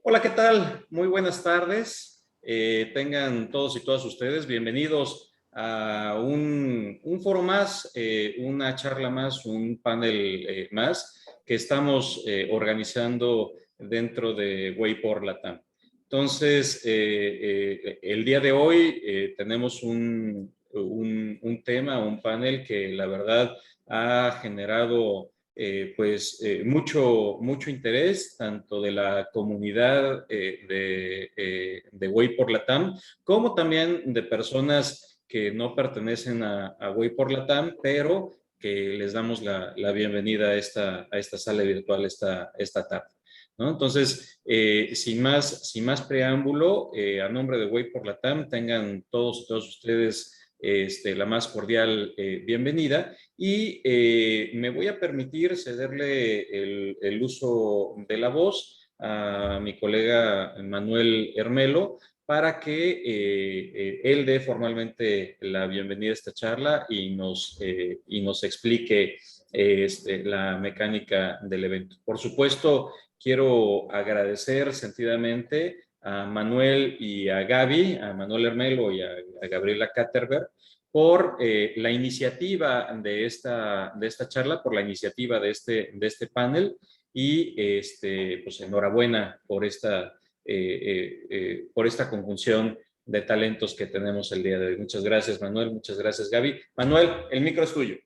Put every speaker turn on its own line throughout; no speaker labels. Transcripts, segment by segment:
Hola, ¿qué tal? Muy buenas tardes. Tengan todos y todas ustedes bienvenidos a un foro más, una charla más, un panel más que estamos organizando dentro de Way por Latam. Entonces, el día de hoy tenemos un tema, un panel que la verdad ha generado mucho interés, tanto de la comunidad de Way por Latam, como también de personas que no pertenecen a Way por Latam, pero que les damos la bienvenida a esta sala virtual esta tarde, ¿no? Entonces, sin más preámbulo, a nombre de Way por Latam, tengan todos y todas ustedes la más cordial bienvenida. Y me voy a permitir cederle el uso de la voz a mi colega Manuel Hermelo para que él dé formalmente la bienvenida a esta charla y nos explique la mecánica del evento. Por supuesto, quiero agradecer sentidamente a Manuel y a Gaby, a Manuel Hermelo y a Gabriela Katterberg, por la iniciativa de esta charla, por la iniciativa de este panel y pues enhorabuena por esta conjunción de talentos que tenemos el día de hoy. Muchas gracias, Manuel. Muchas gracias, Gaby. Manuel, el micro es tuyo.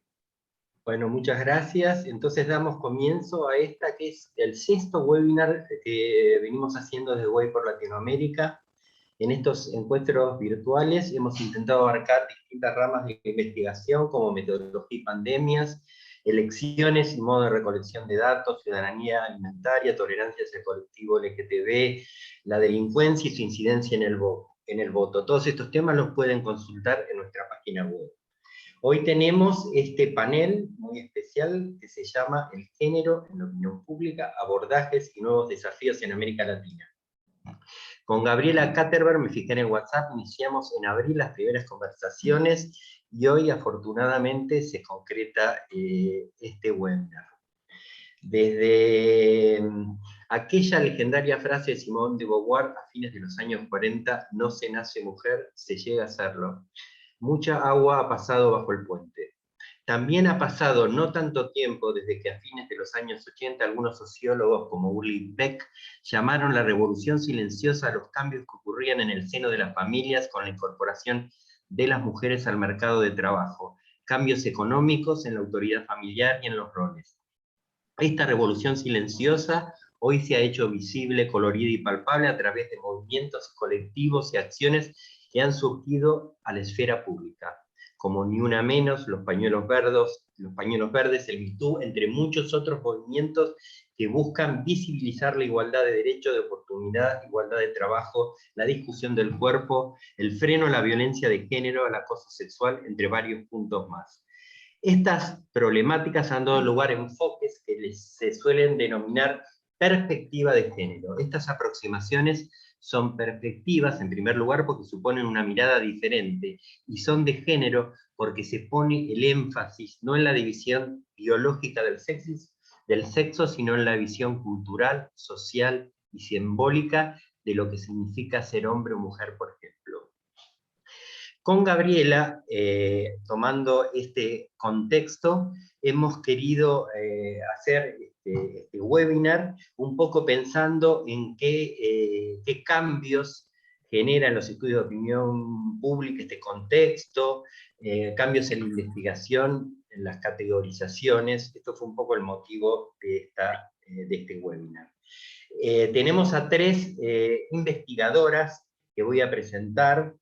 Bueno, muchas gracias. Entonces damos comienzo a esta que es el sexto webinar que venimos haciendo desde Way por Latinoamérica. En estos encuentros virtuales hemos intentado abarcar distintas ramas de investigación como metodología y pandemias, elecciones y modo de recolección de datos, ciudadanía alimentaria, tolerancia hacia el colectivo LGTB, la delincuencia y su incidencia en el voto. Todos estos temas los pueden consultar en nuestra página web. Hoy tenemos este panel muy especial que se llama El género en la opinión pública, abordajes y nuevos desafíos en América Latina. Con Gabriela Katterberg, me fijé en el WhatsApp, iniciamos en abril las primeras conversaciones y hoy afortunadamente se concreta este webinar. Desde aquella legendaria frase de Simone de Beauvoir a fines de los años 40, no se nace mujer, se llega a serlo. Mucha agua ha pasado bajo el puente. También ha pasado no tanto tiempo desde que a fines de los años 80 algunos sociólogos como Ulrich Beck llamaron la revolución silenciosa a los cambios que ocurrían en el seno de las familias con la incorporación de las mujeres al mercado de trabajo, cambios económicos en la autoridad familiar y en los roles. Esta revolución silenciosa hoy se ha hecho visible, colorida y palpable a través de movimientos colectivos y acciones que han surgido a la esfera pública, como Ni Una Menos, los pañuelos verdes, el Me Too, entre muchos otros movimientos que buscan visibilizar la igualdad de derecho, de oportunidad, igualdad de trabajo, la discusión del cuerpo, el freno a la violencia de género, al acoso sexual, entre varios puntos más. Estas problemáticas han dado lugar a enfoques que se suelen denominar perspectiva de género. Estas aproximaciones son perspectivas, en primer lugar, porque suponen una mirada diferente, y son de género porque se pone el énfasis no en la división biológica del sexo, sino en la visión cultural, social y simbólica de lo que significa ser hombre o mujer, por ejemplo. Con Gabriela, tomando este contexto, hemos querido hacer este webinar un poco pensando en qué cambios generan los estudios de opinión pública este contexto, cambios en la investigación, en las categorizaciones. Esto fue un poco el motivo de este webinar. Tenemos a tres investigadoras que voy a presentar.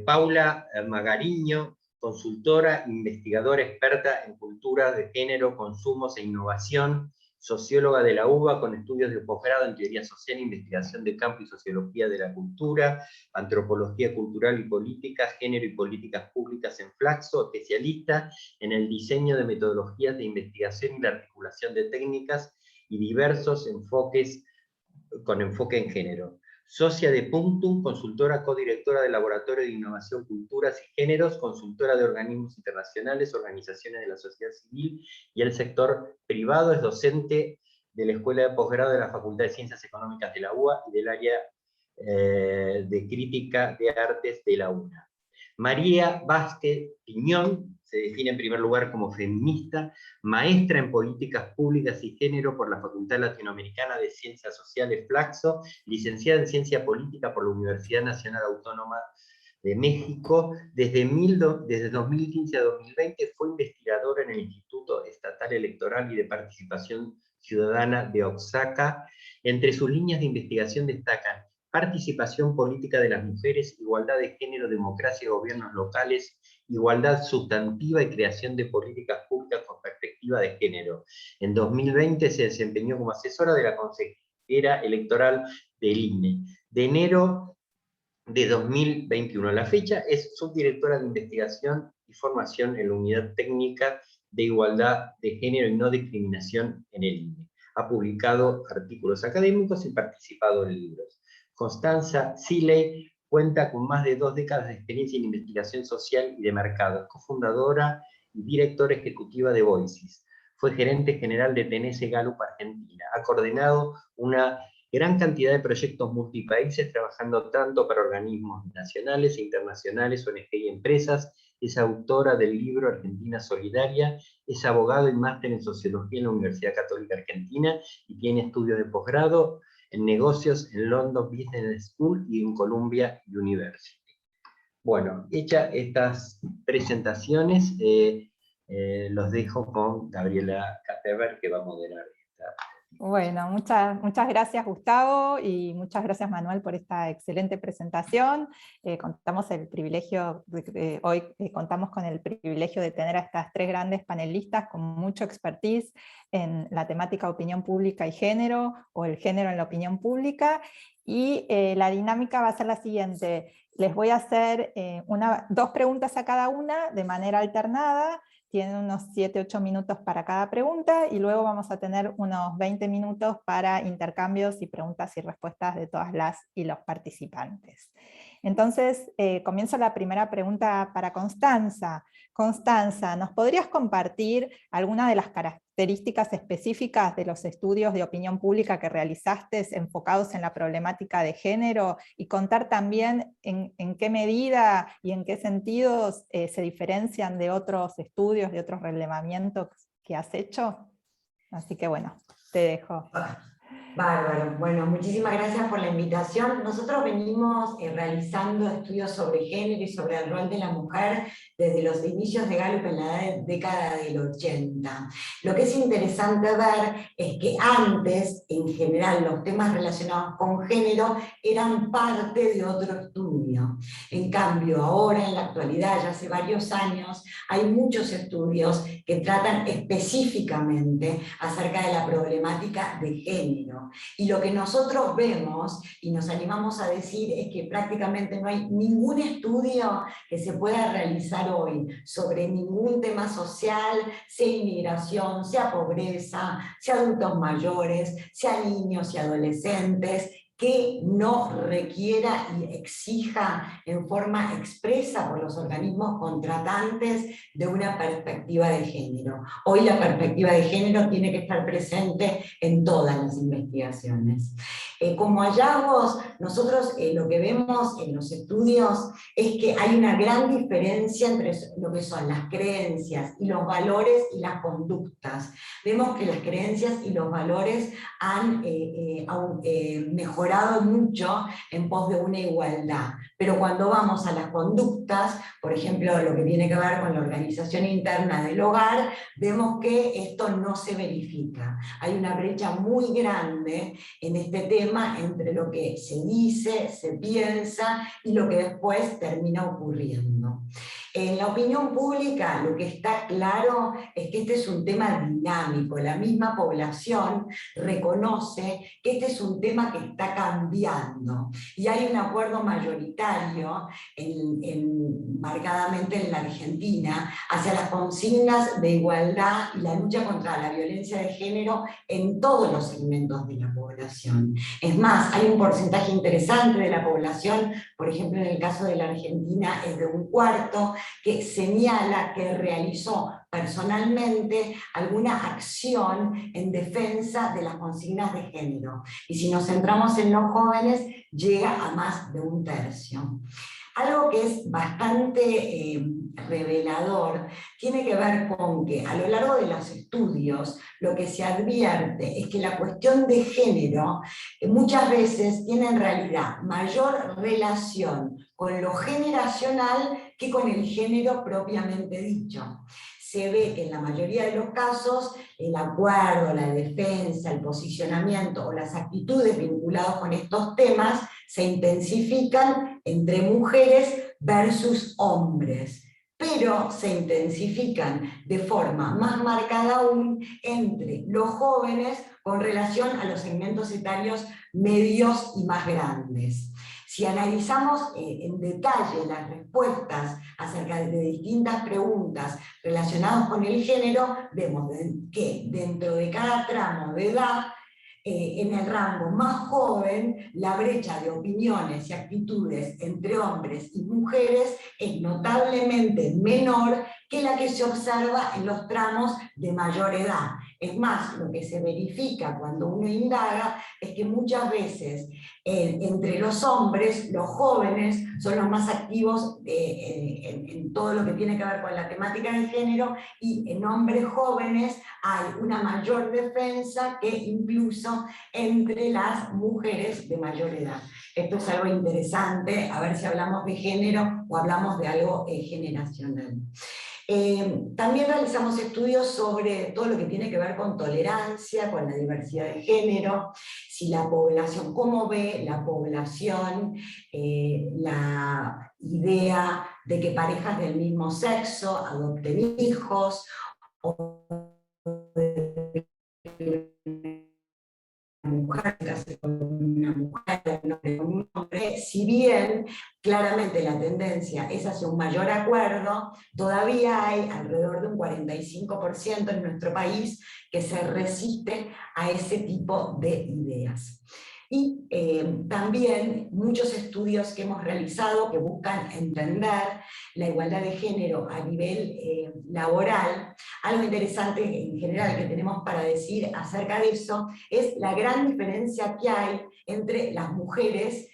Paula Magariño, consultora, investigadora experta en cultura de género, consumos e innovación, socióloga de la UBA con estudios de posgrado en teoría social, investigación de campo y sociología de la cultura, antropología cultural y política, género y políticas públicas en Flaxo, especialista en el diseño de metodologías de investigación y la articulación de técnicas y diversos enfoques con enfoque en género. Socia de Punctum, consultora codirectora del Laboratorio de Innovación, Culturas y Géneros, consultora de organismos internacionales, organizaciones de la sociedad civil y el sector privado, es docente de la Escuela de Posgrado de la Facultad de Ciencias Económicas de la UBA y del área de Crítica de Artes de la UNA. María Vázquez Piñón se define en primer lugar como feminista, maestra en Políticas Públicas y Género por la Facultad Latinoamericana de Ciencias Sociales Flaxo, licenciada en Ciencia Política por la Universidad Nacional Autónoma de México. Desde 2015 a 2020 fue investigadora en el Instituto Estatal Electoral y de Participación Ciudadana de Oaxaca. Entre sus líneas de investigación destacan participación política de las mujeres, igualdad de género, democracia y gobiernos locales, igualdad sustantiva y creación de políticas públicas con perspectiva de género. En 2020 se desempeñó como asesora de la consejera electoral del INE. De enero de 2021 a la fecha es subdirectora de investigación y formación en la Unidad Técnica de Igualdad de Género y No Discriminación en el INE. Ha publicado artículos académicos y participado en libros. Constanza Siley cuenta con más de 2 décadas de experiencia en investigación social y de mercado. Es cofundadora y directora ejecutiva de Voices. Fue gerente general de TNS Gallup Argentina. Ha coordinado una gran cantidad de proyectos multipaíses, trabajando tanto para organismos nacionales e internacionales, ONG y empresas. Es autora del libro Argentina Solidaria, es abogado y máster en Sociología en la Universidad Católica Argentina y tiene estudios de posgrado en negocios en London Business School y en Columbia University. Bueno, hechas estas presentaciones, los dejo con Gabriela Caterberg, que va a moderar esta.
Bueno, muchas gracias Gustavo y muchas gracias Manuel por esta excelente presentación. Hoy contamos con el privilegio de tener a estas 3 grandes panelistas con mucho expertise en la temática opinión pública y género, o el género en la opinión pública, y la dinámica va a ser la siguiente. Les voy a hacer 2 preguntas a cada una de manera alternada. Tienen unos 7-8 minutos para cada pregunta, y luego vamos a tener unos 20 minutos para intercambios y preguntas y respuestas de todas las y los participantes. Entonces, comienzo la primera pregunta para Constanza. Constanza, ¿nos podrías compartir alguna de las características específicas de los estudios de opinión pública que realizaste enfocados en la problemática de género, y contar también en qué medida y en qué sentidos se diferencian de otros estudios, de otros relevamientos que has hecho? Así que bueno, te dejo.
Bárbaro. Bueno, muchísimas gracias por la invitación. Nosotros venimos realizando estudios sobre género y sobre el rol de la mujer desde los inicios de Gallup en la década del 80. Lo que es interesante ver es que antes, en general, los temas relacionados con género eran parte de otro estudio. En cambio, ahora, en la actualidad, ya hace varios años, hay muchos estudios que tratan específicamente acerca de la problemática de género. Y lo que nosotros vemos y nos animamos a decir es que prácticamente no hay ningún estudio que se pueda realizar hoy sobre ningún tema social, sea inmigración, sea pobreza, sea adultos mayores, sea niños y adolescentes, que no requiera y exija en forma expresa por los organismos contratantes de una perspectiva de género. Hoy la perspectiva de género tiene que estar presente en todas las investigaciones. Como hallazgos, nosotros lo que vemos en los estudios es que hay una gran diferencia entre lo que son las creencias y los valores y las conductas. Vemos que las creencias y los valores han mejorado mucho en pos de una igualdad, pero cuando vamos a las conductas, por ejemplo, lo que tiene que ver con la organización interna del hogar, vemos que esto no se verifica. Hay una brecha muy grande en este tema entre lo que se dice, se piensa y lo que después termina ocurriendo. En la opinión pública lo que está claro es que este es un tema dinámico. La misma población reconoce que este es un tema que está cambiando y hay un acuerdo mayoritario, marcadamente en la Argentina, hacia las consignas de igualdad y la lucha contra la violencia de género en todos los segmentos de la población. Es más, hay un porcentaje interesante de la población, por ejemplo en el caso de la Argentina es de 1/4, que señala que realizó personalmente alguna acción en defensa de las consignas de género. Y si nos centramos en los jóvenes, llega a más de un tercio. Algo que es bastante revelador tiene que ver con que a lo largo de los estudios lo que se advierte es que la cuestión de género muchas veces tiene en realidad mayor relación con lo generacional que con el género propiamente dicho. Se ve que en la mayoría de los casos el acuerdo, la defensa, el posicionamiento o las actitudes vinculadas con estos temas se intensifican entre mujeres versus hombres, pero se intensifican de forma más marcada aún entre los jóvenes con relación a los segmentos etarios medios y más grandes. Si analizamos en detalle las respuestas acerca de distintas preguntas relacionadas con el género, vemos que dentro de cada tramo de edad, en el rango más joven, la brecha de opiniones y actitudes entre hombres y mujeres es notablemente menor que la que se observa en los tramos de mayor edad. Es más, lo que se verifica cuando uno indaga es que muchas veces entre los hombres, los jóvenes son los más activos en todo lo que tiene que ver con la temática de género, y en hombres jóvenes hay una mayor defensa que incluso entre las mujeres de mayor edad. Esto es algo interesante, a ver si hablamos de género o hablamos de algo generacional. También realizamos estudios sobre todo lo que tiene que ver con tolerancia, con la diversidad de género, si la población, cómo ve la población la idea de que parejas del mismo sexo adopten hijos, o de mujer casarse con una mujer, un hombre con un hombre, si bien claramente la tendencia es hacia un mayor acuerdo, todavía hay alrededor de un 45% en nuestro país que se resiste a ese tipo de ideas. Y también muchos estudios que hemos realizado que buscan entender la igualdad de género a nivel laboral. Algo interesante en general que tenemos para decir acerca de eso es la gran diferencia que hay entre las mujeres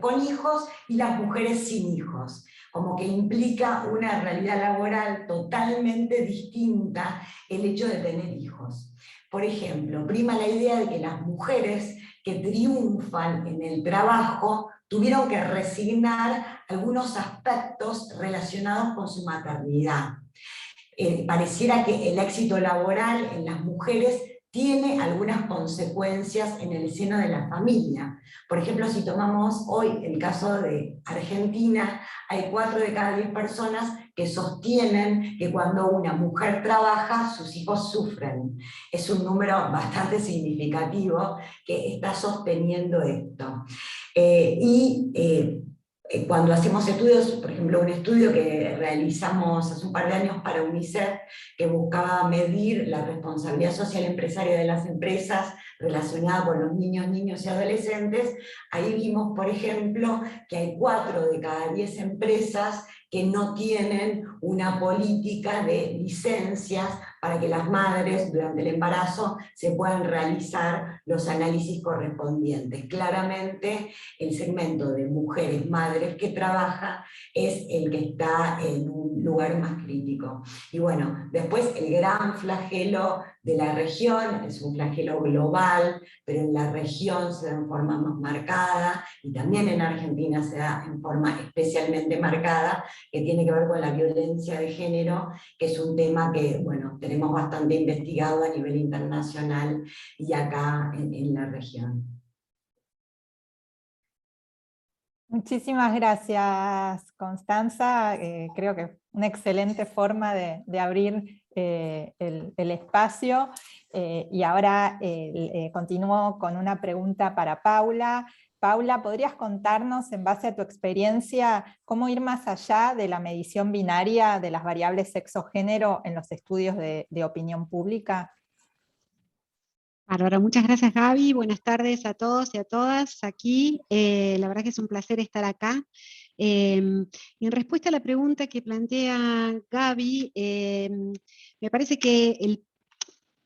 con hijos y las mujeres sin hijos, como que implica una realidad laboral totalmente distinta el hecho de tener hijos. Por ejemplo, prima la idea de que las mujeres que triunfan en el trabajo tuvieron que resignar algunos aspectos relacionados con su maternidad. Pareciera que el éxito laboral en las mujeres tiene algunas consecuencias en el seno de la familia. Por ejemplo, si tomamos hoy el caso de Argentina, hay 4 de cada 10 personas que sostienen que cuando una mujer trabaja, sus hijos sufren. Es un número bastante significativo que está sosteniendo esto. Cuando hacemos estudios, por ejemplo, un estudio que realizamos hace un par de años para UNICEF, que buscaba medir la responsabilidad social empresaria de las empresas relacionada con los niños, niños y adolescentes, ahí vimos, por ejemplo, que hay 4 de cada 10 empresas que no tienen una política de licencias para que las madres durante el embarazo se puedan realizar los análisis correspondientes. Claramente el segmento de mujeres madres que trabaja es el que está en un lugar más crítico. Y bueno, después el gran flagelo de la región, es un flagelo global, pero en la región se da en forma más marcada, y también en Argentina se da en forma especialmente marcada, que tiene que ver con la violencia de género, que es un tema que, bueno, tenemos bastante investigado a nivel internacional y acá en la región.
Muchísimas gracias, Constanza. Creo que una excelente forma de abrir el espacio. Y ahora continúo con una pregunta para Paula. Paula, ¿podrías contarnos, en base a tu experiencia, cómo ir más allá de la medición binaria de las variables sexo-género en los estudios de opinión pública?
Bárbara, muchas gracias, Gaby. Buenas tardes a todos y a todas aquí. La verdad que es un placer estar acá. Y en respuesta a la pregunta que plantea Gaby, me parece que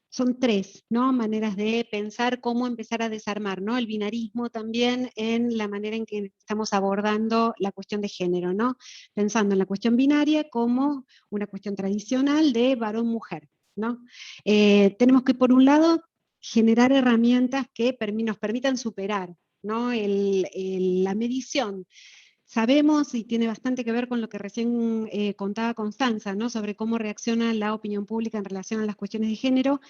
son tres, ¿no?, maneras de pensar cómo empezar a desarmar, ¿no?, el binarismo también en la manera en que estamos abordando la cuestión de género, ¿no?, pensando en la cuestión binaria como una cuestión tradicional de varón-mujer, ¿no? Tenemos que, por un lado, generar herramientas que nos permitan superar, ¿no?, la medición. Sabemos, y tiene bastante que ver con lo que recién contaba Constanza, ¿no?, sobre cómo reacciona la opinión pública en relación a las cuestiones de género,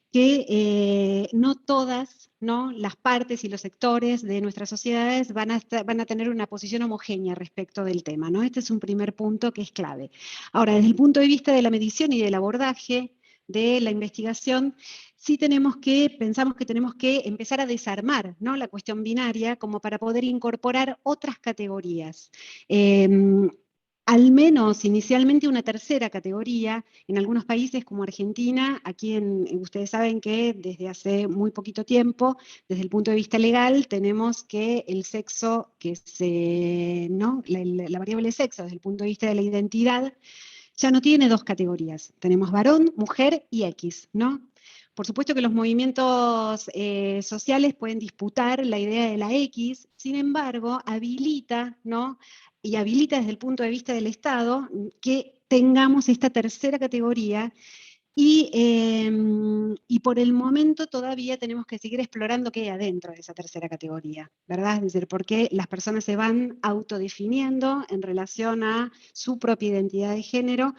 que no todas, ¿no?, las partes y los sectores de nuestras sociedades van a tener una posición homogénea respecto del tema, ¿no? Este es un primer punto que es clave. Ahora, desde el punto de vista de la medición y del abordaje de la investigación, sí pensamos que tenemos que empezar a desarmar, ¿no?, la cuestión binaria como para poder incorporar otras categorías. Al menos inicialmente una tercera categoría, en algunos países como Argentina, aquí ustedes saben que desde hace muy poquito tiempo, desde el punto de vista legal, tenemos que el sexo, ¿no?, la variable sexo desde el punto de vista de la identidad, ya no tiene dos categorías. Tenemos varón, mujer y X, ¿no? Por supuesto que los movimientos sociales pueden disputar la idea de la X, sin embargo, habilita, ¿no?, y habilita desde el punto de vista del Estado que tengamos esta tercera categoría. Y por el momento todavía tenemos que seguir explorando qué hay adentro de esa tercera categoría, ¿verdad? Es decir, por qué las personas se van autodefiniendo en relación a su propia identidad de género,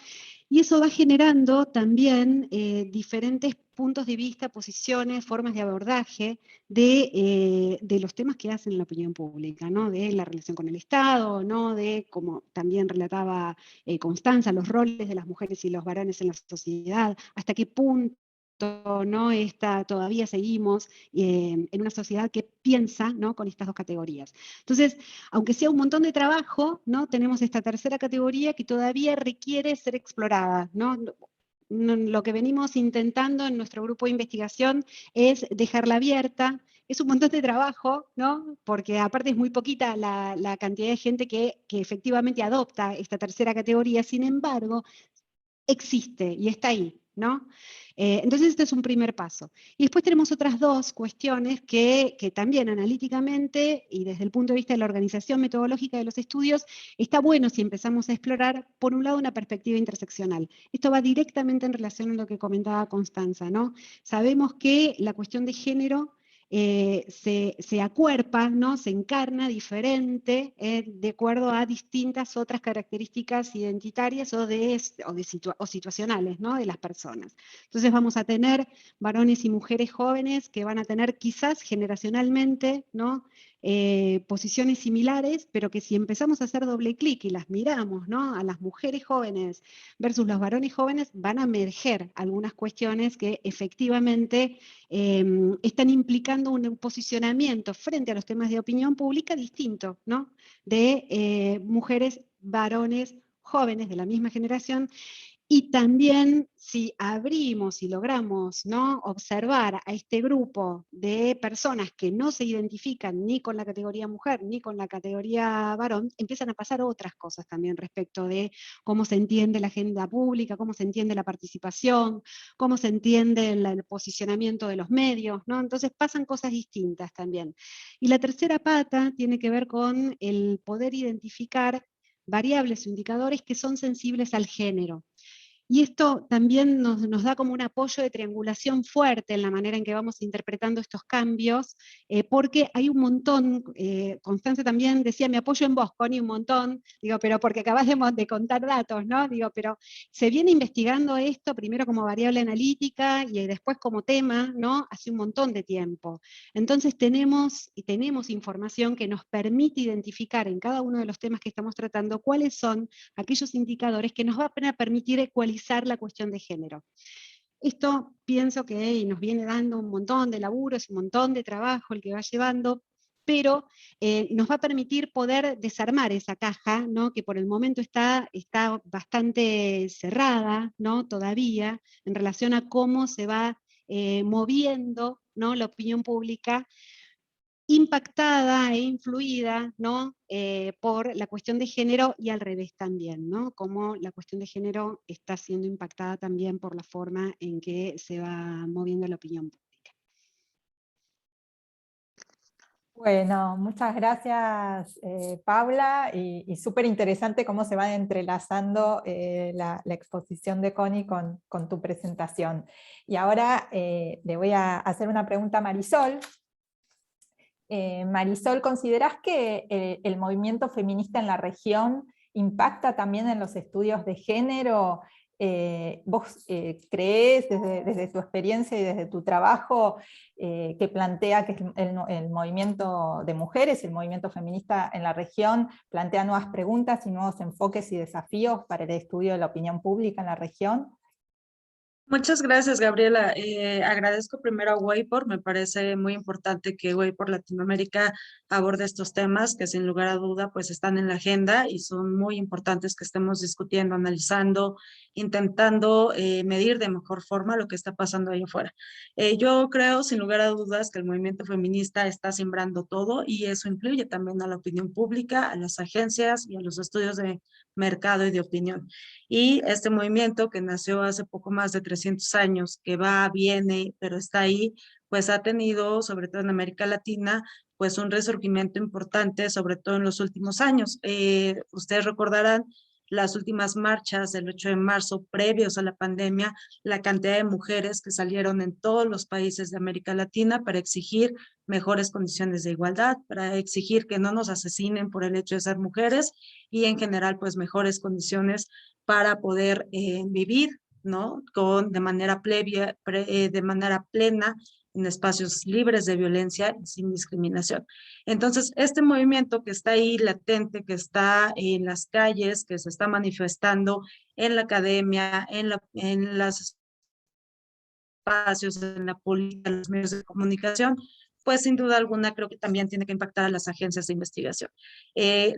y eso va generando también diferentes puntos de vista, posiciones, formas de abordaje de los temas que hacen la opinión pública, ¿no?, de la relación con el Estado, ¿no?, de, como también relataba Constanza, los roles de las mujeres y los varones en la sociedad, hasta qué punto, ¿no?, todavía seguimos en una sociedad que piensa, ¿no?, con estas dos categorías. Entonces, aunque sea un montón de trabajo, ¿no?, tenemos esta tercera categoría que todavía requiere ser explorada, ¿no? Lo que venimos intentando en nuestro grupo de investigación es dejarla abierta. Es un montón de trabajo, ¿no?, porque aparte es muy poquita la cantidad de gente que efectivamente adopta esta tercera categoría, sin embargo, existe y está ahí, ¿no? Entonces este es un primer paso. Y después tenemos otras dos cuestiones que también analíticamente y desde el punto de vista de la organización metodológica de los estudios, está bueno si empezamos a explorar, por un lado, una perspectiva interseccional. Esto va directamente en relación a lo que comentaba Constanza, ¿no? Sabemos que la cuestión de género se acuerpa, ¿no?, se encarna diferente de acuerdo a distintas otras características identitarias o situacionales, ¿no?, de las personas. Entonces vamos a tener varones y mujeres jóvenes que van a tener quizás generacionalmente, ¿no?, posiciones similares, pero que si empezamos a hacer doble clic y las miramos, ¿no?, a las mujeres jóvenes versus los varones jóvenes, van a emerger algunas cuestiones que efectivamente están implicando un posicionamiento frente a los temas de opinión pública distinto, ¿no?, de mujeres, varones, jóvenes de la misma generación. Y también si abrimos y logramos, ¿no?, observar a este grupo de personas que no se identifican ni con la categoría mujer ni con la categoría varón, empiezan a pasar otras cosas también respecto de cómo se entiende la agenda pública, cómo se entiende la participación, cómo se entiende el posicionamiento de los medios, ¿no? Entonces pasan cosas distintas también. Y la tercera pata tiene que ver con el poder identificar variables o indicadores que son sensibles al género. Y esto también nos da como un apoyo de triangulación fuerte en la manera en que vamos interpretando estos cambios, porque hay un montón, Constanza también decía, me apoyo en vos, Connie, un montón, digo, pero porque acabas de contar datos, ¿no? Digo, pero se viene investigando esto primero como variable analítica y después como tema, ¿no?, hace un montón de tiempo. Entonces tenemos información que nos permite identificar en cada uno de los temas que estamos tratando cuáles son aquellos indicadores que nos van a permitir ecualizar la cuestión de género. Esto pienso que nos viene dando un montón de laburo, es un montón de trabajo el que va llevando, pero nos va a permitir poder desarmar esa caja, ¿no?, que por el momento está bastante cerrada, ¿no?, todavía, en relación a cómo se va moviendo, ¿no?, la opinión pública, impactada e influida, ¿no? Por la cuestión de género y al revés también, ¿no? Como la cuestión de género está siendo impactada también por la forma en que se va moviendo la opinión pública.
Bueno, muchas gracias Paula, y súper interesante cómo se va entrelazando la exposición de Connie con tu presentación. Y ahora le voy a hacer una pregunta a Marisol. Marisol, ¿considerás que el movimiento feminista en la región impacta también en los estudios de género? ¿Vos creés desde tu experiencia y desde tu trabajo que plantea que el movimiento de mujeres, el movimiento feminista en la región, plantea nuevas preguntas y nuevos enfoques y desafíos para el estudio de la opinión pública en la región?
Muchas gracias, Gabriela. Agradezco primero a Waypor. Me parece muy importante que Waypor Latinoamérica aborde estos temas que sin lugar a duda pues están en la agenda y son muy importantes que estemos discutiendo, analizando, intentando medir de mejor forma lo que está pasando ahí afuera. Yo creo sin lugar a dudas que el movimiento feminista está sembrando todo y eso incluye también a la opinión pública, a las agencias y a los estudios de mercado y de opinión. Y este movimiento que nació hace poco más de 300 años, que va, viene, pero está ahí, pues ha tenido, sobre todo en América Latina, pues un resurgimiento importante, sobre todo en los últimos años. Ustedes recordarán las últimas marchas del 8 de marzo, previos a la pandemia, la cantidad de mujeres que salieron en todos los países de América Latina para exigir mejores condiciones de igualdad, para exigir que no nos asesinen por el hecho de ser mujeres y en general pues mejores condiciones para poder vivir, ¿no? De manera de manera plena en espacios libres de violencia y sin discriminación. Entonces, este movimiento que está ahí latente, que está en las calles, que se está manifestando en la academia, en los espacios, en la política, en los medios de comunicación, pues sin duda alguna creo que también tiene que impactar a las agencias de investigación.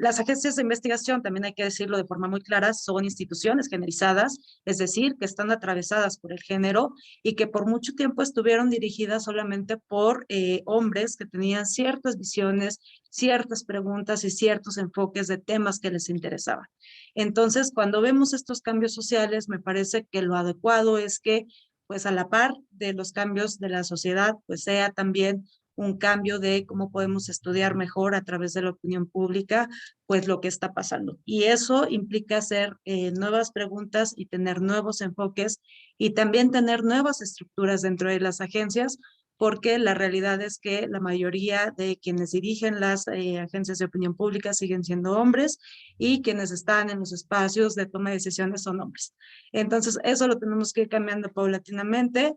Las agencias de investigación, también hay que decirlo de forma muy clara, son instituciones generizadas, es decir, que están atravesadas por el género y que por mucho tiempo estuvieron dirigidas solamente por hombres que tenían ciertas visiones, ciertas preguntas y ciertos enfoques de temas que les interesaban. Entonces, cuando vemos estos cambios sociales, me parece que lo adecuado es que pues a la par de los cambios de la sociedad, pues sea también un cambio de cómo podemos estudiar mejor a través de la opinión pública, pues lo que está pasando. Y eso implica hacer nuevas preguntas y tener nuevos enfoques y también tener nuevas estructuras dentro de las agencias, porque la realidad es que la mayoría de quienes dirigen las agencias de opinión pública siguen siendo hombres y quienes están en los espacios de toma de decisiones son hombres. Entonces, eso lo tenemos que ir cambiando paulatinamente.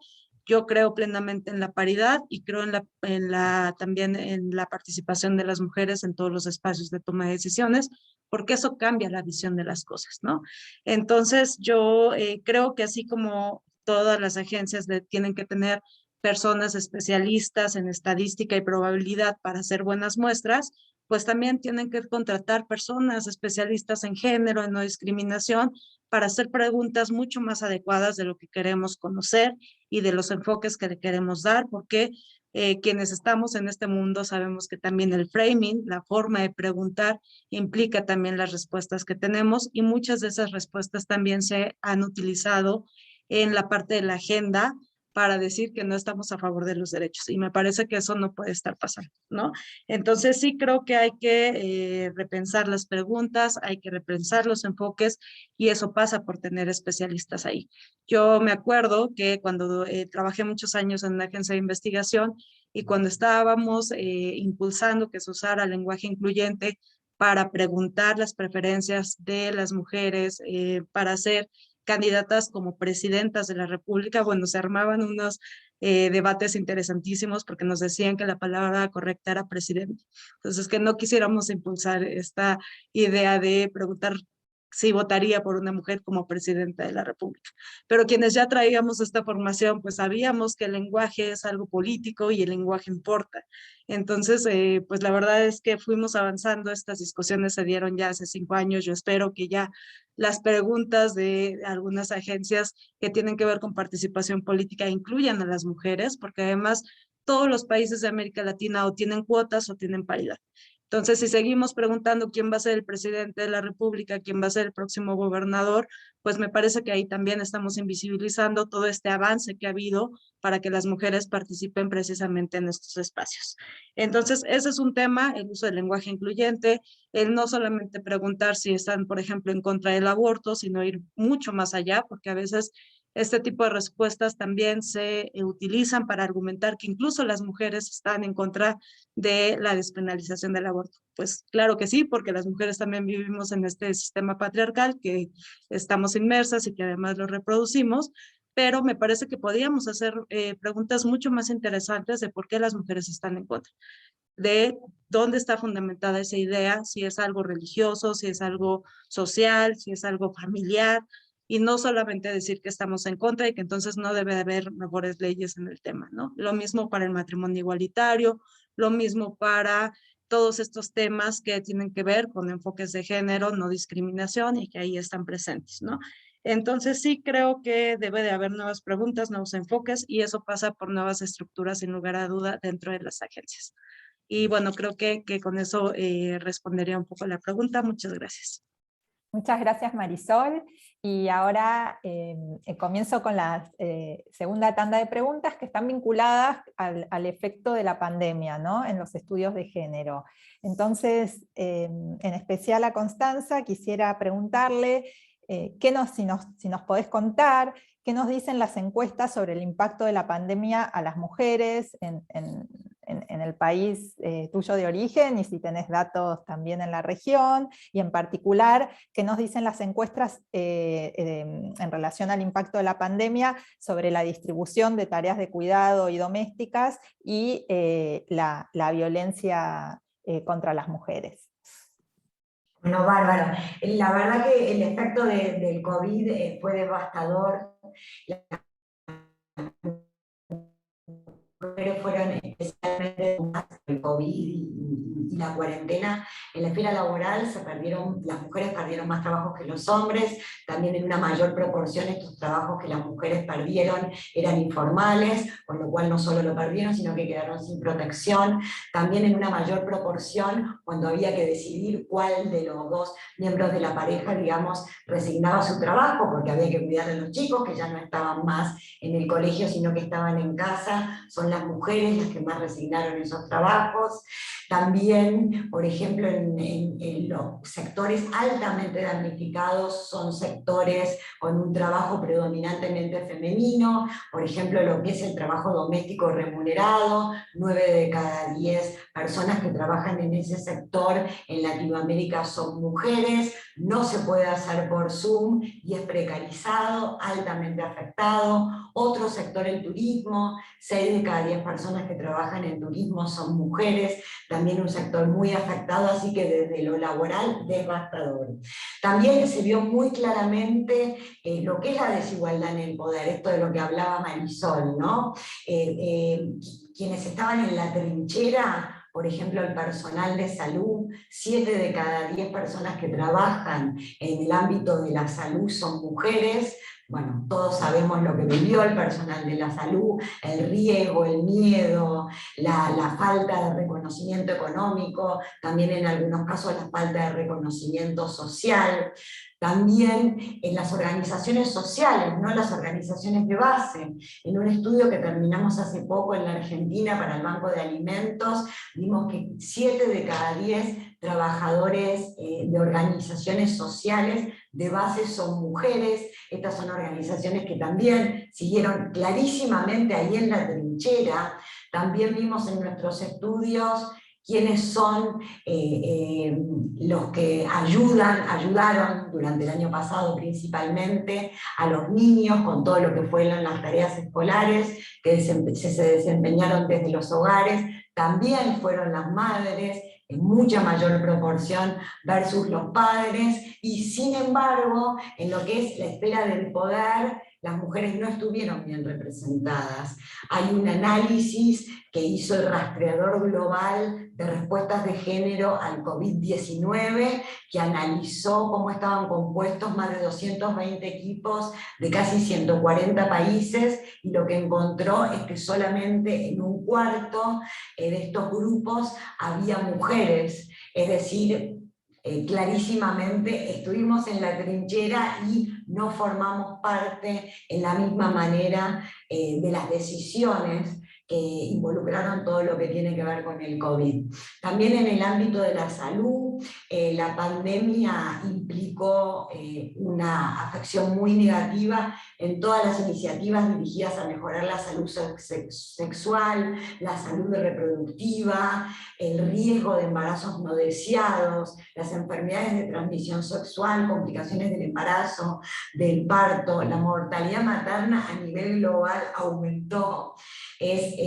Yo creo plenamente en la paridad y creo también en la participación de las mujeres en todos los espacios de toma de decisiones, porque eso cambia la visión de las cosas, ¿no? Entonces, yo creo que así como todas las agencias tienen que tener personas especialistas en estadística y probabilidad para hacer buenas muestras, pues también tienen que contratar personas especialistas en género, en no discriminación, para hacer preguntas mucho más adecuadas de lo que queremos conocer y de los enfoques que le queremos dar, porque quienes estamos en este mundo sabemos que también el framing, la forma de preguntar, implica también las respuestas que tenemos y muchas de esas respuestas también se han utilizado en la parte de la agenda para decir que no estamos a favor de los derechos. Y me parece que eso no puede estar pasando, ¿no? Entonces sí creo que hay que repensar las preguntas, hay que repensar los enfoques y eso pasa por tener especialistas ahí. Yo me acuerdo que cuando trabajé muchos años en una agencia de investigación y cuando estábamos impulsando que se usara lenguaje incluyente para preguntar las preferencias de las mujeres, para hacer candidatas como presidentas de la República, bueno, se armaban unos debates interesantísimos porque nos decían que la palabra correcta era presidente. Entonces, que no quisiéramos impulsar esta idea de preguntar si votaría por una mujer como presidenta de la República. Pero quienes ya traíamos esta formación, pues sabíamos que el lenguaje es algo político y el lenguaje importa. Entonces, pues la verdad es que fuimos avanzando, estas discusiones se dieron ya hace 5 años, yo espero que ya las preguntas de algunas agencias que tienen que ver con participación política incluyan a las mujeres, porque además todos los países de América Latina o tienen cuotas o tienen paridad. Entonces, si seguimos preguntando quién va a ser el presidente de la República, quién va a ser el próximo gobernador, pues me parece que ahí también estamos invisibilizando todo este avance que ha habido para que las mujeres participen precisamente en estos espacios. Entonces, ese es un tema, el uso del lenguaje incluyente, el no solamente preguntar si están, por ejemplo, en contra del aborto, sino ir mucho más allá, porque a veces este tipo de respuestas también se utilizan para argumentar que incluso las mujeres están en contra de la despenalización del aborto. Pues claro que sí, porque las mujeres también vivimos en este sistema patriarcal que estamos inmersas y que además lo reproducimos, pero me parece que podríamos hacer preguntas mucho más interesantes de por qué las mujeres están en contra, de dónde está fundamentada esa idea, si es algo religioso, si es algo social, si es algo familiar, y no solamente decir que estamos en contra y que entonces no debe haber mejores leyes en el tema, ¿no? Lo mismo para el matrimonio igualitario, lo mismo para todos estos temas que tienen que ver con enfoques de género, no discriminación, y que ahí están presentes, ¿no? Entonces sí creo que debe de haber nuevas preguntas, nuevos enfoques, y eso pasa por nuevas estructuras, sin lugar a duda, dentro de las agencias. Y bueno, creo que con eso respondería un poco la pregunta. Muchas gracias.
Muchas gracias, Marisol. Y ahora comienzo con la segunda tanda de preguntas que están vinculadas al efecto de la pandemia, ¿no?, en los estudios de género. Entonces, en especial a Constanza, quisiera preguntarle si nos podés contar qué nos dicen las encuestas sobre el impacto de la pandemia a las mujeres en el país tuyo de origen, y si tenés datos también en la región, y en particular, qué nos dicen las encuestas en relación al impacto de la pandemia sobre la distribución de tareas de cuidado y domésticas y la violencia contra las mujeres.
Bueno, bárbaro. La verdad que el efecto del COVID fue devastador. Las mujeres fueron especialmente más el COVID y la cuarentena. En la esfera laboral las mujeres perdieron más trabajos que los hombres, también en una mayor proporción estos trabajos que las mujeres perdieron eran informales, con lo cual no solo lo perdieron, sino que quedaron sin protección, también en una mayor proporción cuando había que decidir cuál de los dos miembros de la pareja, digamos, resignaba su trabajo, porque había que cuidar a los chicos que ya no estaban más en el colegio, sino que estaban en casa. Son las mujeres las que más resignaron esos trabajos. También, por ejemplo, en los sectores altamente damnificados son sectores con un trabajo predominantemente femenino, por ejemplo, lo que es el trabajo doméstico remunerado. 9 de cada 10 personas que trabajan en ese sector en Latinoamérica son mujeres. No se puede hacer por Zoom y es precarizado, altamente afectado. Otro sector, el turismo, 6 de cada 10 personas que trabajan en turismo son mujeres, también un sector muy afectado, así que desde lo laboral, devastador. También se vio muy claramente lo que es la desigualdad en el poder, esto de lo que hablaba Marisol, ¿no? Quienes estaban en la trinchera, por ejemplo, el personal de salud, 7 de cada 10 personas que trabajan en el ámbito de la salud son mujeres. Bueno, todos sabemos lo que vivió el personal de la salud, el riesgo, el miedo, la falta de reconocimiento económico, también en algunos casos la falta de reconocimiento social. También en las organizaciones sociales, no las organizaciones de base. En un estudio que terminamos hace poco en la Argentina para el Banco de Alimentos, vimos que 7 de cada 10 trabajadores de organizaciones sociales de base son mujeres. Estas son organizaciones que también siguieron clarísimamente ahí en la trinchera. También vimos en nuestros estudios quiénes son los que ayudaron durante el año pasado principalmente a los niños con todo lo que fueron las tareas escolares que se desempeñaron desde los hogares. También fueron las madres, en mucha mayor proporción versus los padres, y sin embargo, en lo que es la esfera del poder, las mujeres no estuvieron bien representadas. Hay un análisis que hizo el rastreador global de respuestas de género al COVID-19, que analizó cómo estaban compuestos más de 220 equipos de casi 140 países, y lo que encontró es que solamente en un cuarto de estos grupos había mujeres, es decir, clarísimamente estuvimos en la trinchera y no formamos parte en la misma manera de las decisiones que involucraron todo lo que tiene que ver con el COVID. También en el ámbito de la salud, la pandemia implicó una afección muy negativa en todas las iniciativas dirigidas a mejorar la salud sexual, la salud reproductiva, el riesgo de embarazos no deseados, las enfermedades de transmisión sexual, complicaciones del embarazo, del parto. La mortalidad materna a nivel global aumentó. Es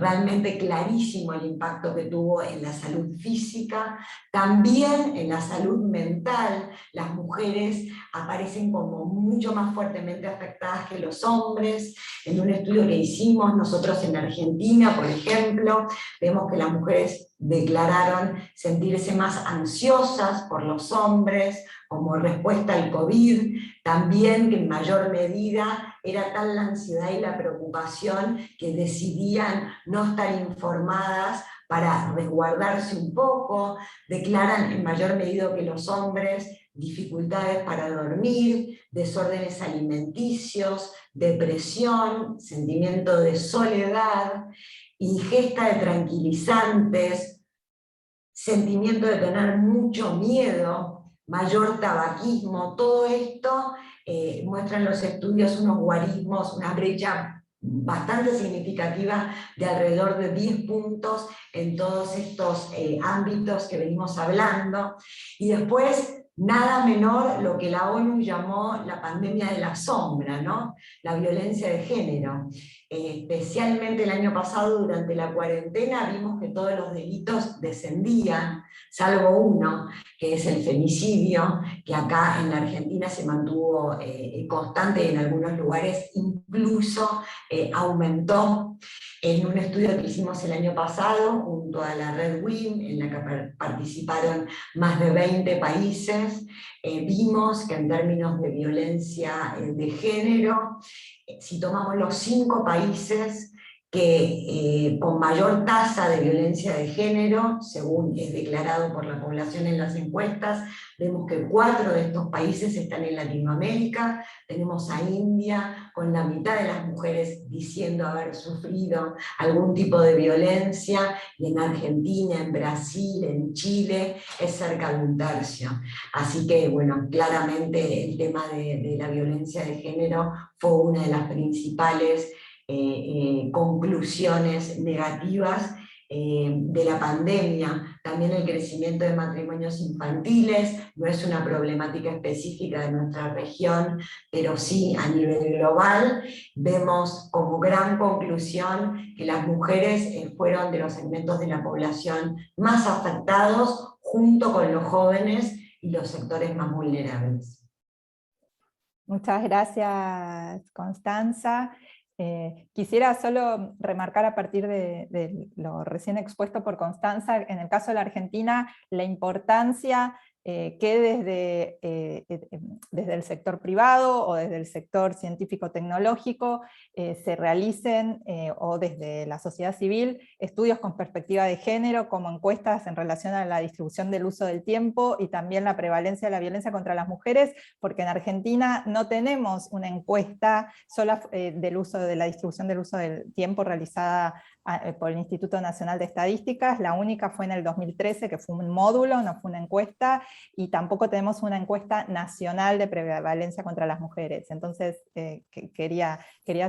realmente clarísimo el impacto que tuvo en la salud física, también en la salud mental. Las mujeres aparecen como mucho más fuertemente afectadas que los hombres. En un estudio que hicimos nosotros en Argentina, por ejemplo, vemos que las mujeres declararon sentirse más ansiosas por los hombres como respuesta al COVID, también que en mayor medida era tal la ansiedad y la preocupación que decidían no estar informadas para resguardarse un poco, declaran en mayor medida que los hombres dificultades para dormir, desórdenes alimenticios, depresión, sentimiento de soledad, ingesta de tranquilizantes, sentimiento de tener mucho miedo, mayor tabaquismo. Todo esto muestran los estudios unos guarismos, una brecha bastante significativa de alrededor de 10 puntos en todos estos ámbitos que venimos hablando. Y después, nada menor lo que la ONU llamó la pandemia de la sombra, ¿no? La violencia de género. Especialmente el año pasado, durante la cuarentena, vimos que todos los delitos descendían, salvo uno, que es el femicidio, que acá en la Argentina se mantuvo constante y en algunos lugares incluso aumentó. En un estudio que hicimos el año pasado, junto a la Red WIM, en la que participaron más de 20 países, vimos que en términos de violencia de género, si tomamos los 5 países que con mayor tasa de violencia de género, según es declarado por la población en las encuestas, vemos que 4 de estos países están en Latinoamérica. Tenemos a India con la mitad de las mujeres diciendo haber sufrido algún tipo de violencia, y en Argentina, en Brasil, en Chile es cerca de un tercio. Así que, bueno, claramente el tema de la violencia de género fue una de las principales conclusiones negativas de la pandemia. También el crecimiento de matrimonios infantiles no es una problemática específica de nuestra región, pero sí a nivel global. Vemos como gran conclusión que las mujeres fueron de los segmentos de la población más afectados, junto con los jóvenes y los sectores más vulnerables.
Muchas gracias, Constanza. Quisiera solo remarcar a partir de lo recién expuesto por Constanza, en el caso de la Argentina, la importancia que desde el sector privado o desde el sector científico-tecnológico se realicen, o desde la sociedad civil, estudios con perspectiva de género, como encuestas en relación a la distribución del uso del tiempo y también la prevalencia de la violencia contra las mujeres, porque en Argentina no tenemos una encuesta sola de la distribución del uso del tiempo realizada por el Instituto Nacional de Estadísticas. La única fue en el 2013, que fue un módulo, no fue una encuesta, y tampoco tenemos una encuesta nacional de prevalencia contra las mujeres. Entonces quería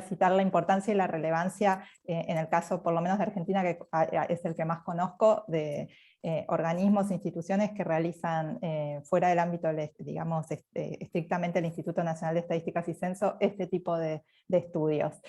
citar la importancia y la relevancia, en el caso por lo menos de Argentina, que es el que más conozco, de organismos e instituciones que realizan fuera del ámbito, digamos, estrictamente el Instituto Nacional de Estadísticas y Censo, este tipo de estudios.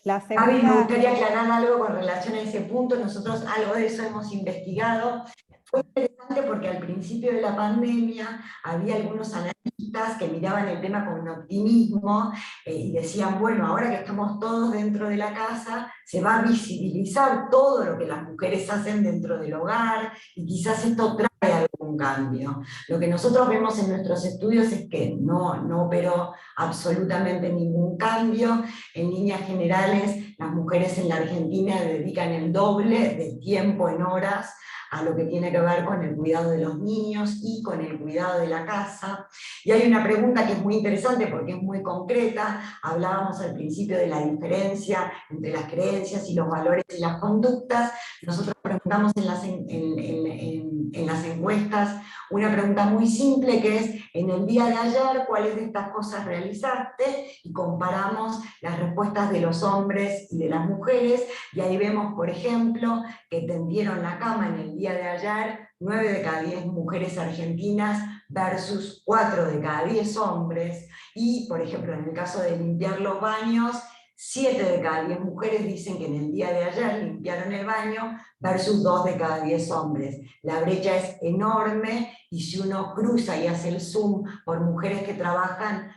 La segunda...
Gaby, me gustaría aclarar algo con relación a ese punto. Nosotros algo de eso hemos investigado. Fue interesante porque al principio de la pandemia había algunos analistas que miraban el tema con optimismo y decían, bueno, ahora que estamos todos dentro de la casa, se va a visibilizar todo lo que las mujeres hacen dentro del hogar y quizás esto trae algún cambio. Lo que nosotros vemos en nuestros estudios es que no operó absolutamente ningún cambio. En líneas generales, las mujeres en la Argentina dedican el doble de tiempo en horas a lo que tiene que ver con el cuidado de los niños y con el cuidado de la casa. Y hay una pregunta que es muy interesante porque es muy concreta. Hablábamos al principio de la diferencia entre las creencias y los valores y las conductas. Nosotros preguntamos en las encuestas una pregunta muy simple que es, en el día de ayer, ¿cuáles de estas cosas realizaste? Y comparamos las respuestas de los hombres y de las mujeres, y ahí vemos, por ejemplo, que tendieron la cama en el día de ayer 9 de cada 10 mujeres argentinas versus 4 de cada 10 hombres, y por ejemplo en el caso de limpiar los baños, 7 de cada 10 mujeres dicen que en el día de ayer limpiaron el baño versus 2 de cada 10 hombres. La brecha es enorme y si uno cruza y hace el zoom por mujeres que trabajan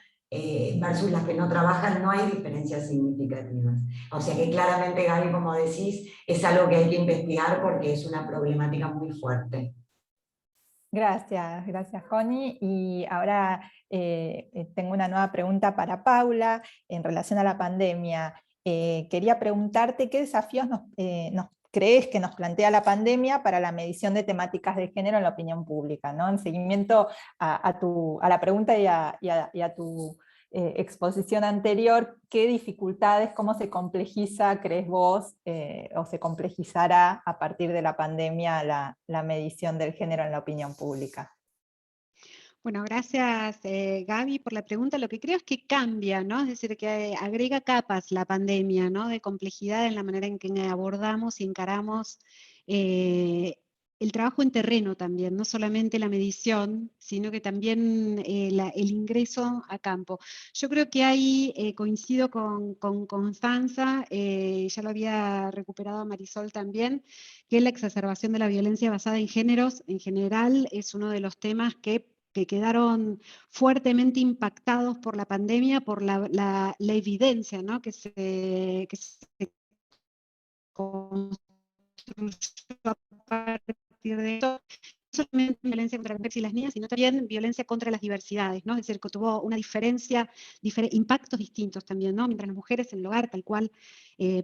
versus las que no trabajan, no hay diferencias significativas. O sea que claramente, Gaby, como decís, es algo que hay que investigar porque es una problemática muy fuerte.
Gracias, Connie. Y ahora tengo una nueva pregunta para Paula en relación a la pandemia. Quería preguntarte qué desafíos nos crees que nos plantea la pandemia para la medición de temáticas de género en la opinión pública, ¿no? En seguimiento a la pregunta y a tu exposición anterior, ¿qué dificultades, cómo se complejiza, crees vos, o se complejizará a partir de la pandemia la medición del género en la opinión pública?
Bueno, gracias Gaby por la pregunta. Lo que creo es que cambia, ¿no? Es decir, que agrega capas la pandemia, ¿no? De complejidad en la manera en que abordamos y encaramos el trabajo en terreno también, no solamente la medición, sino que también el ingreso a campo. Yo creo que ahí coincido con Constanza, ya lo había recuperado Marisol también, que la exacerbación de la violencia basada en géneros en general es uno de los temas que quedaron fuertemente impactados por la pandemia, por la evidencia, ¿no? que se construyó a partir de esto. No solamente violencia contra las mujeres y las niñas, sino también violencia contra las diversidades, ¿no? Es decir, que tuvo una diferencia, impactos distintos también, ¿no? Mientras las mujeres en el hogar, tal cual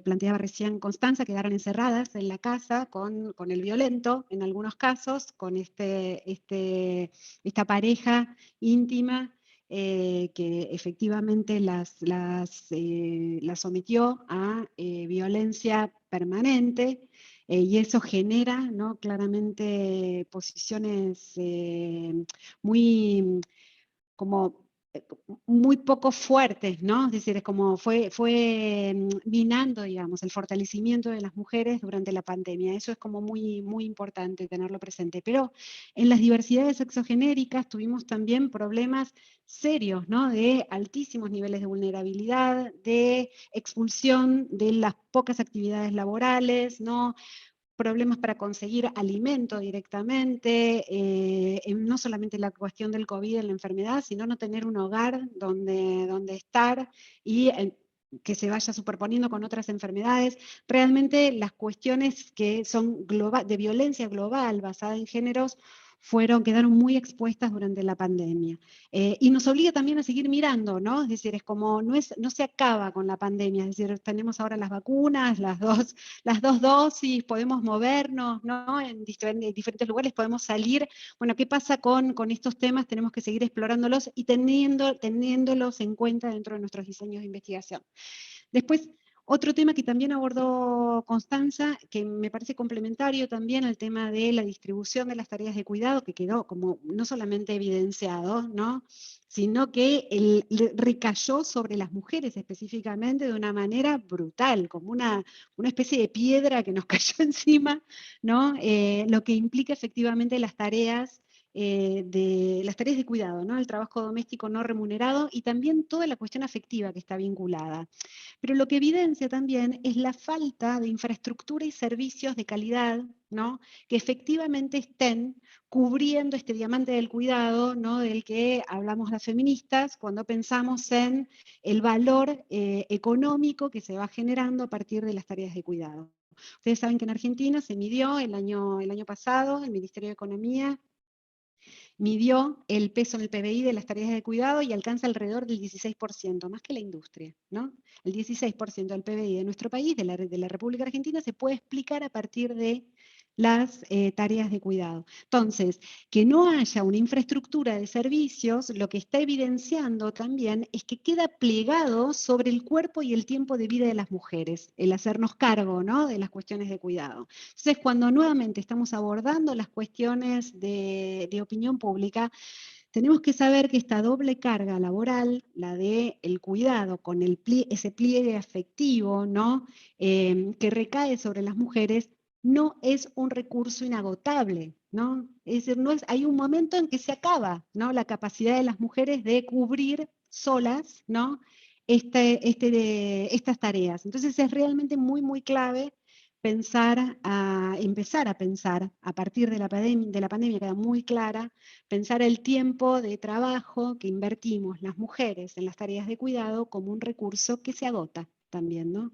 planteaba recién Constanza, quedaron encerradas en la casa con el violento, en algunos casos, con esta pareja íntima, que efectivamente las sometió a violencia permanente, y eso genera, ¿no? Claramente posiciones muy poco fuertes, ¿no? Es decir, es como fue minando, digamos, el fortalecimiento de las mujeres durante la pandemia. Eso es como muy, muy importante tenerlo presente. Pero en las diversidades sexogenéricas tuvimos también problemas serios, ¿no? De altísimos niveles de vulnerabilidad, de expulsión de las pocas actividades laborales, ¿no? Problemas para conseguir alimento directamente, no solamente la cuestión del COVID en la enfermedad, sino no tener un hogar donde estar y que se vaya superponiendo con otras enfermedades. Realmente las cuestiones que son de violencia global basada en géneros quedaron muy expuestas durante la pandemia. Y nos obliga también a seguir mirando, ¿no? Es decir, es como, no se acaba con la pandemia, es decir, tenemos ahora las vacunas, las dos dosis, podemos movernos, ¿no? En diferentes lugares podemos salir. Bueno, ¿qué pasa con estos temas? Tenemos que seguir explorándolos y teniéndolos en cuenta dentro de nuestros diseños de investigación. Después, otro tema que también abordó Constanza, que me parece complementario también al tema de la distribución de las tareas de cuidado, que quedó como no solamente evidenciado, ¿no? Sino que recayó sobre las mujeres específicamente de una manera brutal, como una especie de piedra que nos cayó encima, ¿no? Lo que implica efectivamente las tareas de las tareas de cuidado, ¿no? El trabajo doméstico no remunerado y también toda la cuestión afectiva que está vinculada. Pero lo que evidencia también es la falta de infraestructura y servicios de calidad, ¿no? Que efectivamente estén cubriendo este diamante del cuidado, ¿no? Del que hablamos las feministas cuando pensamos en el valor económico que se va generando a partir de las tareas de cuidado. Ustedes saben que en Argentina se midió el año pasado, el Ministerio de Economía midió el peso en el PBI de las tareas de cuidado y alcanza alrededor del 16%, más que la industria, ¿no? El 16% del PBI de nuestro país, de la República Argentina, se puede explicar a partir de las tareas de cuidado. Entonces, que no haya una infraestructura de servicios, lo que está evidenciando también es que queda plegado sobre el cuerpo y el tiempo de vida de las mujeres, el hacernos cargo, ¿no? De las cuestiones de cuidado. Entonces, cuando nuevamente estamos abordando las cuestiones de opinión pública, tenemos que saber que esta doble carga laboral, la de el cuidado con ese pliegue afectivo, ¿no? Que recae sobre las mujeres, no es un recurso inagotable, ¿no? Es decir, hay un momento en que se acaba, ¿no? La capacidad de las mujeres de cubrir solas, ¿no? Estas tareas. Entonces es realmente muy, muy clave empezar a pensar, a partir de la pandemia queda muy clara, pensar el tiempo de trabajo que invertimos las mujeres en las tareas de cuidado como un recurso que se agota también, ¿no?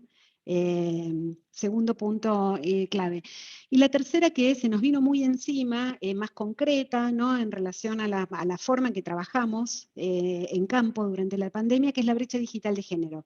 Segundo punto clave. Y la tercera, que se nos vino muy encima, más concreta, ¿no? En relación a la forma en que trabajamos en campo durante la pandemia, que es la brecha digital de género.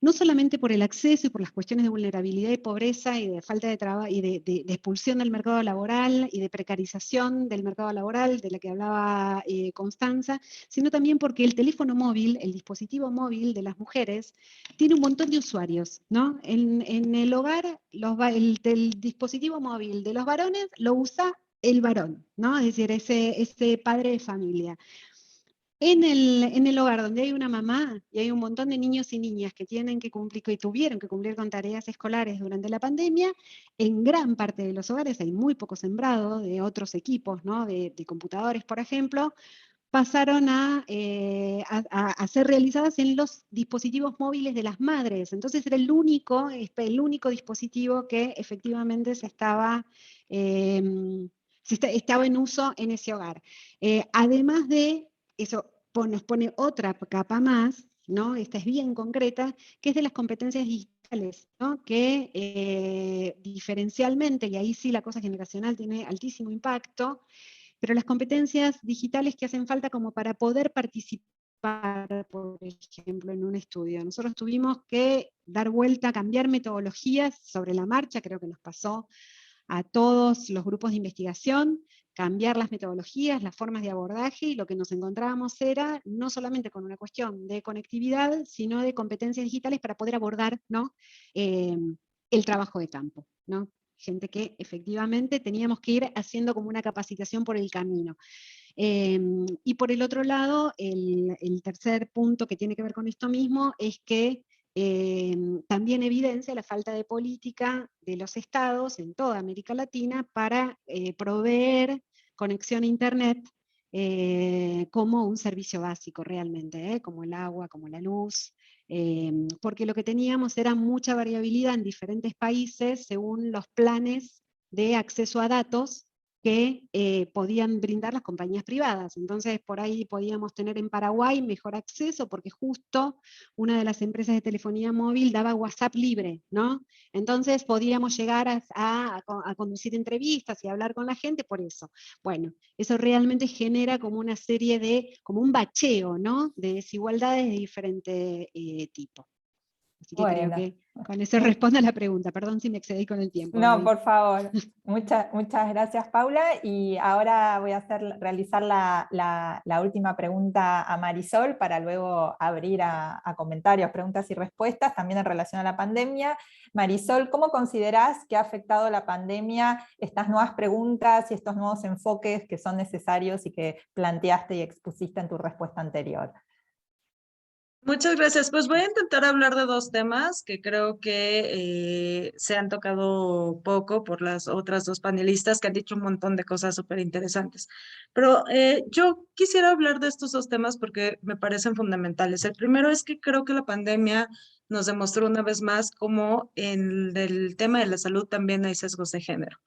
No solamente por el acceso y por las cuestiones de vulnerabilidad y pobreza y de falta de trabajo y de expulsión del mercado laboral y de precarización del mercado laboral, de la que hablaba Constanza, sino también porque el teléfono móvil, el dispositivo móvil de las mujeres, tiene un montón de usuarios, ¿no? En el hogar, el dispositivo móvil de los varones lo usa el varón, ¿no? Es decir, ese padre de familia. En el hogar donde hay una mamá y hay un montón de niños y niñas que tuvieron que cumplir con tareas escolares durante la pandemia, en gran parte de los hogares hay muy poco sembrado de otros equipos, ¿no? de computadores, por ejemplo, pasaron a ser realizadas en los dispositivos móviles de las madres. Entonces era el único dispositivo que efectivamente estaba en uso en ese hogar. Además de eso, nos pone otra capa más, ¿no? Esta es bien concreta, que es de las competencias digitales, ¿no? Que diferencialmente, y ahí sí la cosa generacional tiene altísimo impacto, pero las competencias digitales que hacen falta como para poder participar, por ejemplo, en un estudio. Nosotros tuvimos que dar vuelta, cambiar metodologías sobre la marcha, creo que nos pasó a todos los grupos de investigación, cambiar las metodologías, las formas de abordaje, y lo que nos encontrábamos era no solamente con una cuestión de conectividad, sino de competencias digitales para poder abordar, ¿no? El trabajo de campo, ¿no? Gente que efectivamente teníamos que ir haciendo como una capacitación por el camino. Y por el otro lado, el tercer punto que tiene que ver con esto mismo es que también evidencia la falta de política de los estados en toda América Latina para proveer conexión a Internet como un servicio básico realmente, como el agua, como la luz, porque lo que teníamos era mucha variabilidad en diferentes países según los planes de acceso a datos que podían brindar las compañías privadas. Entonces, por ahí podíamos tener en Paraguay mejor acceso porque justo una de las empresas de telefonía móvil daba WhatsApp libre, ¿no? Entonces podíamos llegar a conducir entrevistas y hablar con la gente por eso. Bueno, eso realmente genera como una serie como un bacheo, ¿no? De desigualdades de diferente tipo. Así que creo que con eso respondo a la pregunta. Perdón si me excedí con el tiempo.
No,
Gaby.
por favor. Muchas gracias, Paula. Y ahora voy a realizar la última pregunta a Marisol para luego abrir a comentarios, preguntas y respuestas, también en relación a la pandemia. Marisol, ¿cómo considerás que ha afectado la pandemia estas nuevas preguntas y estos nuevos enfoques que son necesarios y que planteaste y expusiste en tu respuesta anterior?
Muchas gracias. Pues voy a intentar hablar de dos temas que creo que se han tocado poco por las otras dos panelistas que han dicho un montón de cosas súper interesantes. Pero yo quisiera hablar de estos dos temas porque me parecen fundamentales. El primero es que creo que la pandemia nos demostró una vez más cómo en el tema de la salud también hay sesgos de género.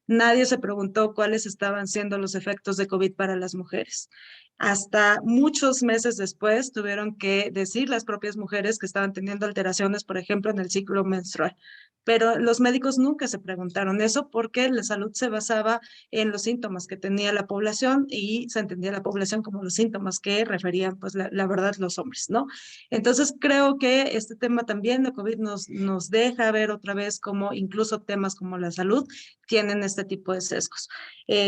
Nadie se preguntó cuáles estaban siendo los efectos de COVID para las mujeres. Hasta muchos meses después tuvieron que decir las propias mujeres que estaban teniendo alteraciones, por ejemplo, en el ciclo menstrual. Pero los médicos nunca se preguntaron eso porque la salud se basaba en los síntomas que tenía la población y se entendía la población como los síntomas que referían, pues, la verdad, los hombres, ¿no? Entonces, creo que este tema también de COVID nos deja ver otra vez cómo incluso temas como la salud tienen este tipo de sesgos.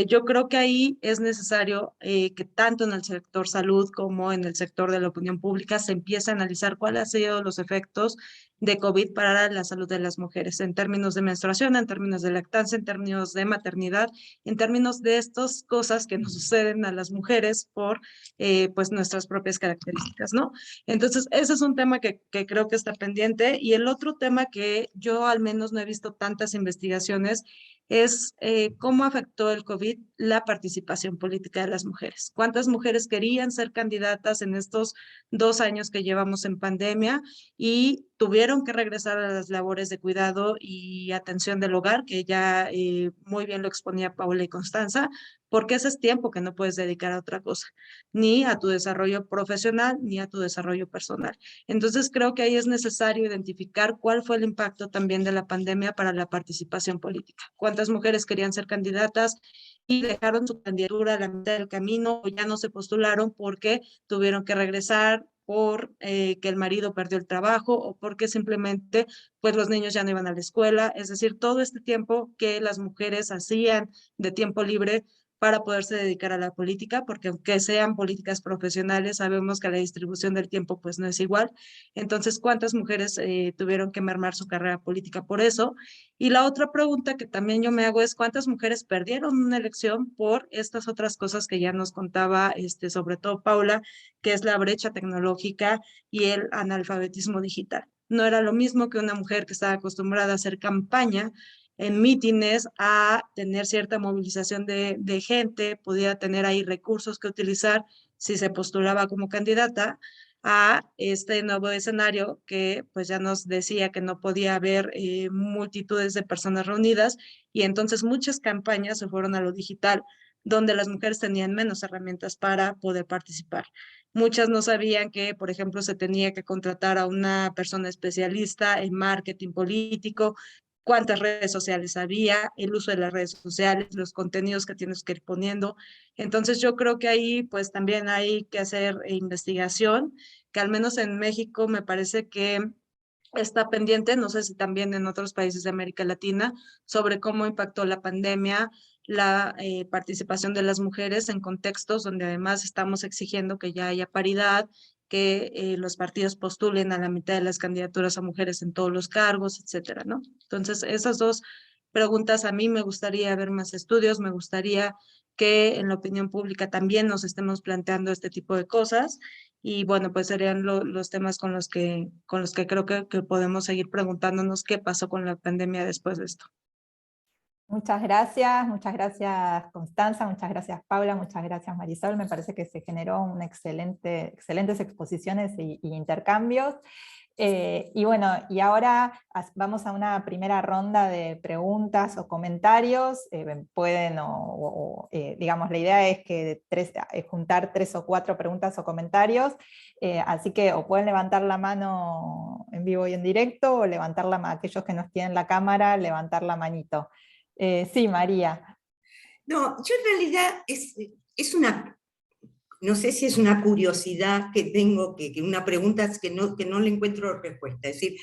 Yo creo que ahí es necesario que tanto en el sector salud como en el sector de la opinión pública se empiece a analizar cuáles han sido los efectos de COVID para la salud de las mujeres, en términos de menstruación, en términos de lactancia, en términos de maternidad, en términos de estas cosas que nos suceden a las mujeres por pues nuestras propias características, ¿no? Entonces, ese es un tema que creo que está pendiente. Y el otro tema que yo al menos no he visto tantas investigaciones es cómo afectó el COVID la participación política de las mujeres. ¿Cuántas mujeres querían ser candidatas en estos 2 años que llevamos en pandemia y tuvieron que regresar a las labores de cuidado y atención del hogar, que ya muy bien lo exponía Paula y Constanza, porque ese es tiempo que no puedes dedicar a otra cosa, ni a tu desarrollo profesional, ni a tu desarrollo personal? Entonces creo que ahí es necesario identificar cuál fue el impacto también de la pandemia para la participación política. ¿Cuántas mujeres querían ser candidatas y dejaron su candidatura a la mitad del camino o ya no se postularon porque tuvieron que regresar por que el marido perdió el trabajo o porque simplemente pues los niños ya no iban a la escuela? Es decir, todo este tiempo que las mujeres hacían de tiempo libre para poderse dedicar a la política, porque aunque sean políticas profesionales, sabemos que la distribución del tiempo pues no es igual. Entonces, ¿cuántas mujeres tuvieron que mermar su carrera política por eso? Y la otra pregunta que también yo me hago es, ¿cuántas mujeres perdieron una elección por estas otras cosas que ya nos contaba, sobre todo Paula, que es la brecha tecnológica y el analfabetismo digital? No era lo mismo que una mujer que estaba acostumbrada a hacer campaña en mítines a tener cierta movilización de gente, podía tener ahí recursos que utilizar si se postulaba como candidata, a este nuevo escenario que pues ya nos decía que no podía haber multitudes de personas reunidas, y entonces muchas campañas se fueron a lo digital, donde las mujeres tenían menos herramientas para poder participar. Muchas no sabían que, por ejemplo, se tenía que contratar a una persona especialista en marketing político, cuántas redes sociales había, el uso de las redes sociales, los contenidos que tienes que ir poniendo. Entonces yo creo que ahí pues también hay que hacer investigación, que al menos en México me parece que está pendiente, no sé si también en otros países de América Latina, sobre cómo impactó la pandemia la participación de las mujeres en contextos donde además estamos exigiendo que ya haya paridad, que los partidos postulen a la mitad de las candidaturas a mujeres en todos los cargos, etcétera, ¿no? Entonces, esas dos preguntas a mí me gustaría ver más estudios, me gustaría que en la opinión pública también nos estemos planteando este tipo de cosas. Y bueno, pues serían los temas con los que creo que podemos seguir preguntándonos qué pasó con la pandemia después de esto.
Muchas gracias Constanza, muchas gracias Paula, muchas gracias Marisol. Me parece que se generó excelentes exposiciones y intercambios. Y bueno, y ahora vamos a una primera ronda de preguntas o comentarios. Pueden, digamos, la idea es que juntar 3 o 4 preguntas o comentarios, así que o pueden levantar la mano en vivo y en directo, o levantar aquellos que no tienen la cámara, levantar la manito. Sí, María.
No, yo en realidad es una, no sé si es una curiosidad que tengo, una pregunta que no le encuentro respuesta. Es decir,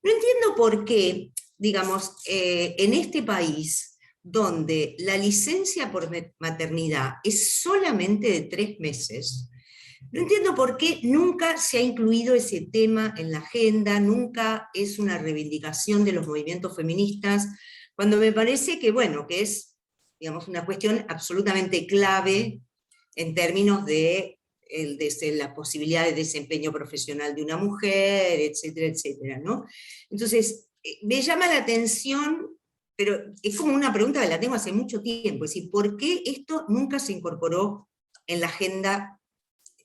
no entiendo por qué, digamos, en este país, donde la licencia por maternidad es solamente de 3 meses, no entiendo por qué nunca se ha incluido ese tema en la agenda, nunca es una reivindicación de los movimientos feministas, cuando me parece que, bueno, que es, digamos, una cuestión absolutamente clave en términos de la posibilidad de desempeño profesional de una mujer, etcétera, etcétera, ¿no? Entonces, me llama la atención, pero es como una pregunta que la tengo hace mucho tiempo, es decir, ¿por qué esto nunca se incorporó en la agenda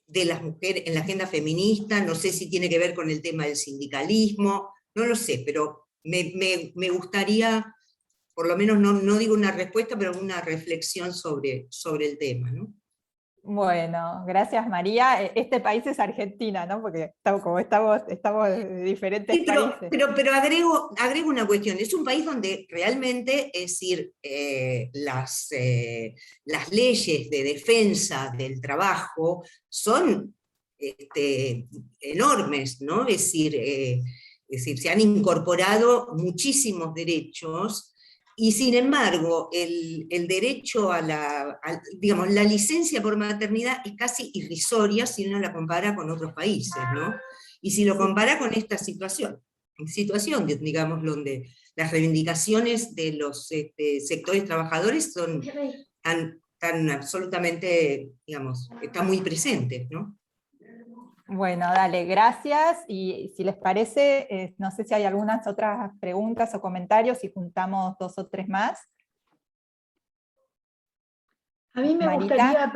de las mujeres, en la agenda feminista? No sé si tiene que ver con el tema del sindicalismo, no lo sé, pero me gustaría, por lo menos no digo una respuesta, pero una reflexión sobre el tema, ¿no?
Bueno, gracias María. Este país es Argentina, ¿no? Porque estamos de diferentes
Sí,
países.
pero agrego una cuestión. Es un país donde realmente, es decir, las leyes de defensa del trabajo son enormes, ¿no? Es decir, se han incorporado muchísimos derechos, y sin embargo, el derecho digamos, la licencia por maternidad es casi irrisoria si uno la compara con otros países, ¿no? Y si lo compara con esta situación, digamos, donde las reivindicaciones de los sectores trabajadores son tan absolutamente, digamos, están muy presentes, ¿no?
Bueno, dale, gracias. Y si les parece, no sé si hay algunas otras preguntas o comentarios, si juntamos 2 o 3 más.
A mí me
Marita.
gustaría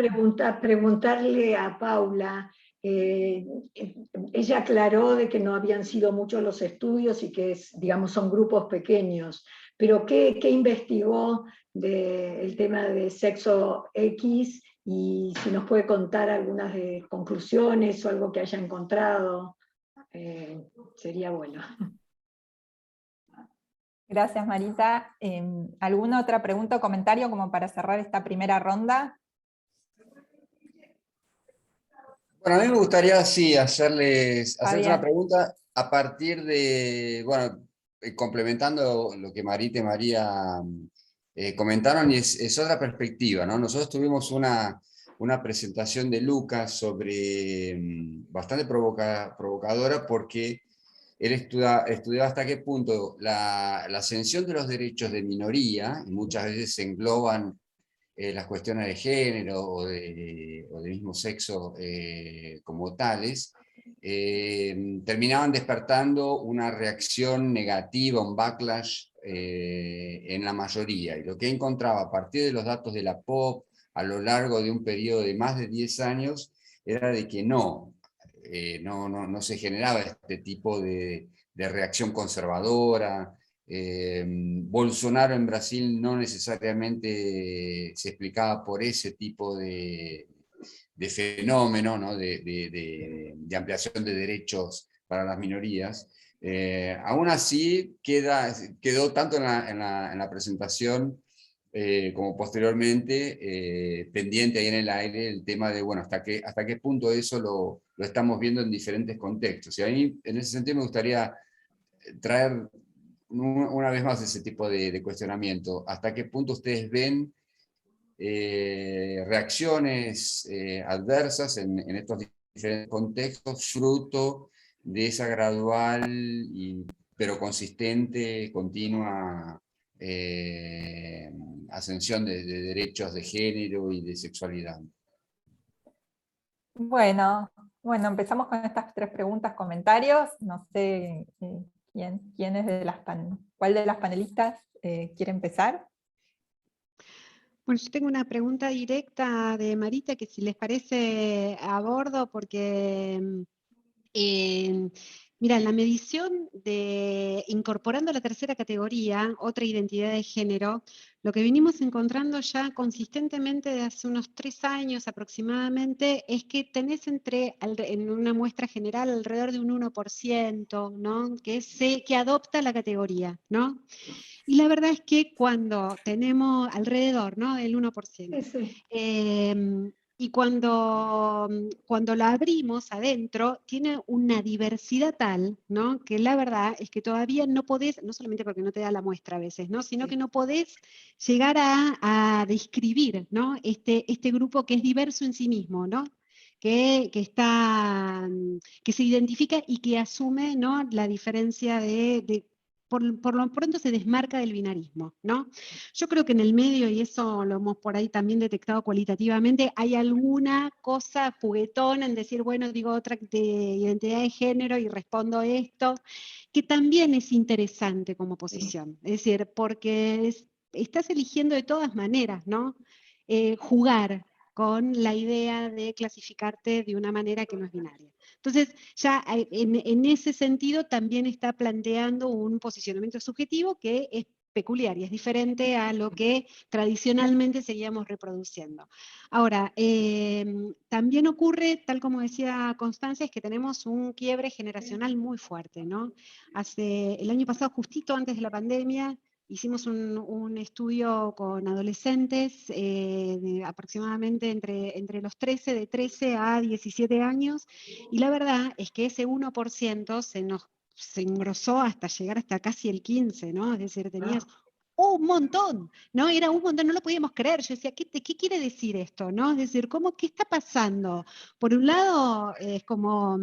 preguntarle a Paula, ella aclaró de que no habían sido muchos los estudios y que digamos, son grupos pequeños, pero ¿qué investigó del tema de sexo X? Y si nos puede contar algunas conclusiones o algo que haya encontrado, sería bueno.
Gracias, Marita. ¿Alguna otra pregunta o comentario como para cerrar esta primera ronda?
Bueno, a mí me gustaría, sí, hacerles una
Fabián.
pregunta a partir de, bueno, complementando lo que Marita y María comentaron, y es otra perspectiva, ¿no? Nosotros tuvimos una presentación de Lucas sobre, bastante provocadora, porque él estudiaba hasta qué punto la ascensión de los derechos de minoría, y muchas veces se engloban las cuestiones de género o de mismo sexo como tales, terminaban despertando una reacción negativa, un backlash en la mayoría. Y lo que encontraba a partir de los datos de la POP a lo largo de un periodo de más de 10 años era de que no se generaba este tipo de reacción conservadora. Bolsonaro en Brasil no necesariamente se explicaba por ese tipo de fenómeno, ¿no? de ampliación de derechos para las minorías. Aún así quedó tanto en la presentación como posteriormente pendiente ahí en el aire el tema de, bueno, hasta qué punto eso lo estamos viendo en diferentes contextos. Y a mí, en ese sentido, me gustaría traer una vez más ese tipo de cuestionamiento. ¿Hasta qué punto ustedes ven reacciones adversas en estos diferentes contextos, fruto de esa gradual pero consistente, continua ascensión de derechos de género y de sexualidad?
Bueno, empezamos con estas 3 preguntas, comentarios. No sé cuál de las panelistas quiere empezar.
Bueno, yo tengo una pregunta directa de Marita que, si les parece, abordo, porque mira, en la medición de incorporando la tercera categoría, otra identidad de género, lo que venimos encontrando ya consistentemente de hace unos 3 años aproximadamente es que tenés en una muestra general alrededor de un 1%, ¿no? que adopta la categoría, ¿no? Y la verdad es que cuando tenemos alrededor, ¿no? del 1%, sí. Y cuando la abrimos adentro, tiene una diversidad tal, ¿no? que la verdad es que todavía no podés, no solamente porque no te da la muestra a veces, ¿no? sino que no podés llegar a describir, ¿no? este grupo que es diverso en sí mismo, ¿no? que se identifica y que asume, ¿no? la diferencia de por lo pronto se desmarca del binarismo, ¿no? Yo creo que en el medio, y eso lo hemos por ahí también detectado cualitativamente, hay alguna cosa juguetona en decir, bueno, digo otra de identidad de género y respondo esto, que también es interesante como posición. Es decir, porque estás eligiendo de todas maneras, ¿no? Jugar con la idea de clasificarte de una manera que no es binaria. Entonces, ya en ese sentido también está planteando un posicionamiento subjetivo que es peculiar y es diferente a lo que tradicionalmente seguíamos reproduciendo. Ahora, también ocurre, tal como decía Constancia, es que tenemos un quiebre generacional muy fuerte, ¿no? El año pasado, justito antes de la pandemia, hicimos un estudio con adolescentes aproximadamente entre los 13 a 17 años, y la verdad es que ese 1% se engrosó hasta llegar hasta casi el 15%, ¿no? Es decir, tenías un montón, ¿no? Era un montón, no lo podíamos creer. Yo decía, ¿qué quiere decir esto, no? Es decir, ¿qué está pasando? Por un lado, es como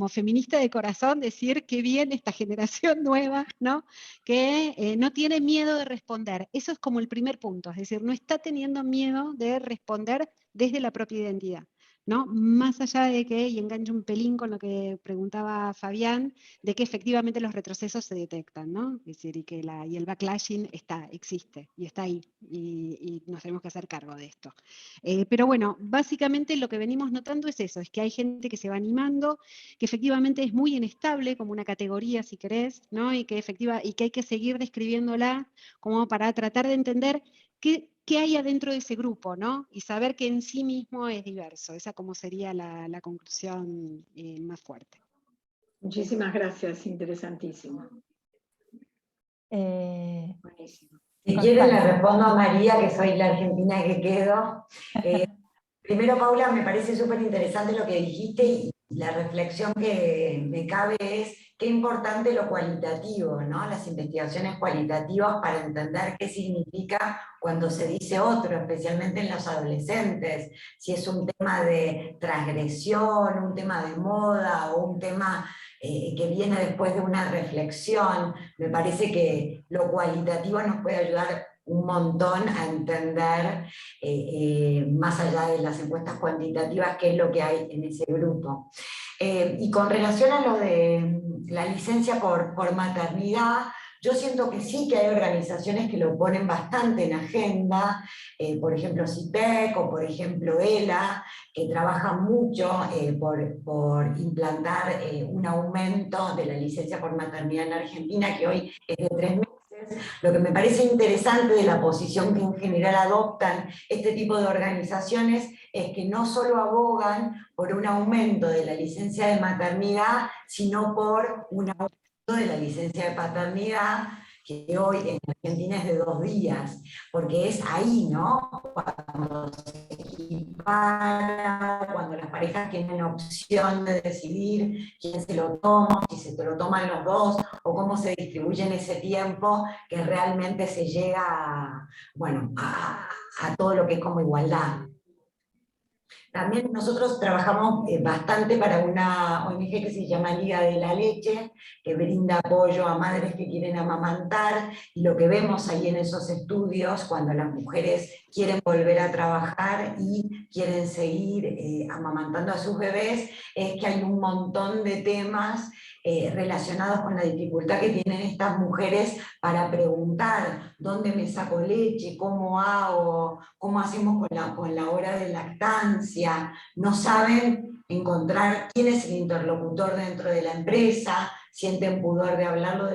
feminista de corazón decir qué bien esta generación nueva, ¿no? Que no tiene miedo de responder. Eso es como el primer punto, es decir, no está teniendo miedo de responder desde la propia identidad, ¿no? Más allá de que, y engancho un pelín con lo que preguntaba Fabián, de que efectivamente los retrocesos se detectan, ¿no? Es decir, y el backlashing existe y está ahí, y nos tenemos que hacer cargo de esto. Pero bueno, básicamente lo que venimos notando es eso, es que hay gente que se va animando, que efectivamente es muy inestable como una categoría, si querés, ¿no? Y que hay que seguir describiéndola como para tratar de entender qué hay adentro de ese grupo, ¿no? Y saber que en sí mismo es diverso. Esa como sería la conclusión más fuerte.
Muchísimas gracias, interesantísimo.
Buenísimo. Si quieren le respondo a María, que soy la argentina que quedo. Primero, Paula, me parece súper interesante lo que dijiste y la reflexión que me cabe es qué importante lo cualitativo, ¿no? Las investigaciones cualitativas para entender qué significa cuando se dice otro, especialmente en los adolescentes, si es un tema de transgresión, un tema de moda o un tema que viene después de una reflexión. Me parece que lo cualitativo nos puede ayudar un montón a entender, más allá de las encuestas cuantitativas, qué es lo que hay en ese grupo. Y con relación a lo de la licencia por maternidad, yo siento que sí que hay organizaciones que lo ponen bastante en agenda, por ejemplo CIPEC o por ejemplo ELA, que trabajan mucho por implantar un aumento de la licencia por maternidad en la Argentina, que hoy es de 3 meses. Lo que me parece interesante de la posición que en general adoptan este tipo de organizaciones es que no solo abogan por un aumento de la licencia de maternidad, sino por un aumento de la licencia de paternidad, que hoy en Argentina es de 2 días, porque es ahí, ¿no? Cuando se equipara, cuando las parejas tienen opción de decidir quién se lo toma, si se lo toman los dos, o cómo se distribuye en ese tiempo, que realmente se llega a todo lo que es como igualdad. También nosotros trabajamos bastante para una ONG que se llama Liga de la Leche, que brinda apoyo a madres que quieren amamantar, y lo que vemos ahí en esos estudios, cuando las mujeres quieren volver a trabajar y quieren seguir amamantando a sus bebés, es que hay un montón de temas relacionados con la dificultad que tienen estas mujeres para preguntar dónde me saco leche, cómo hago, cómo hacemos con la hora de lactancia. No saben encontrar quién es el interlocutor dentro de la empresa, sienten pudor de hablarlo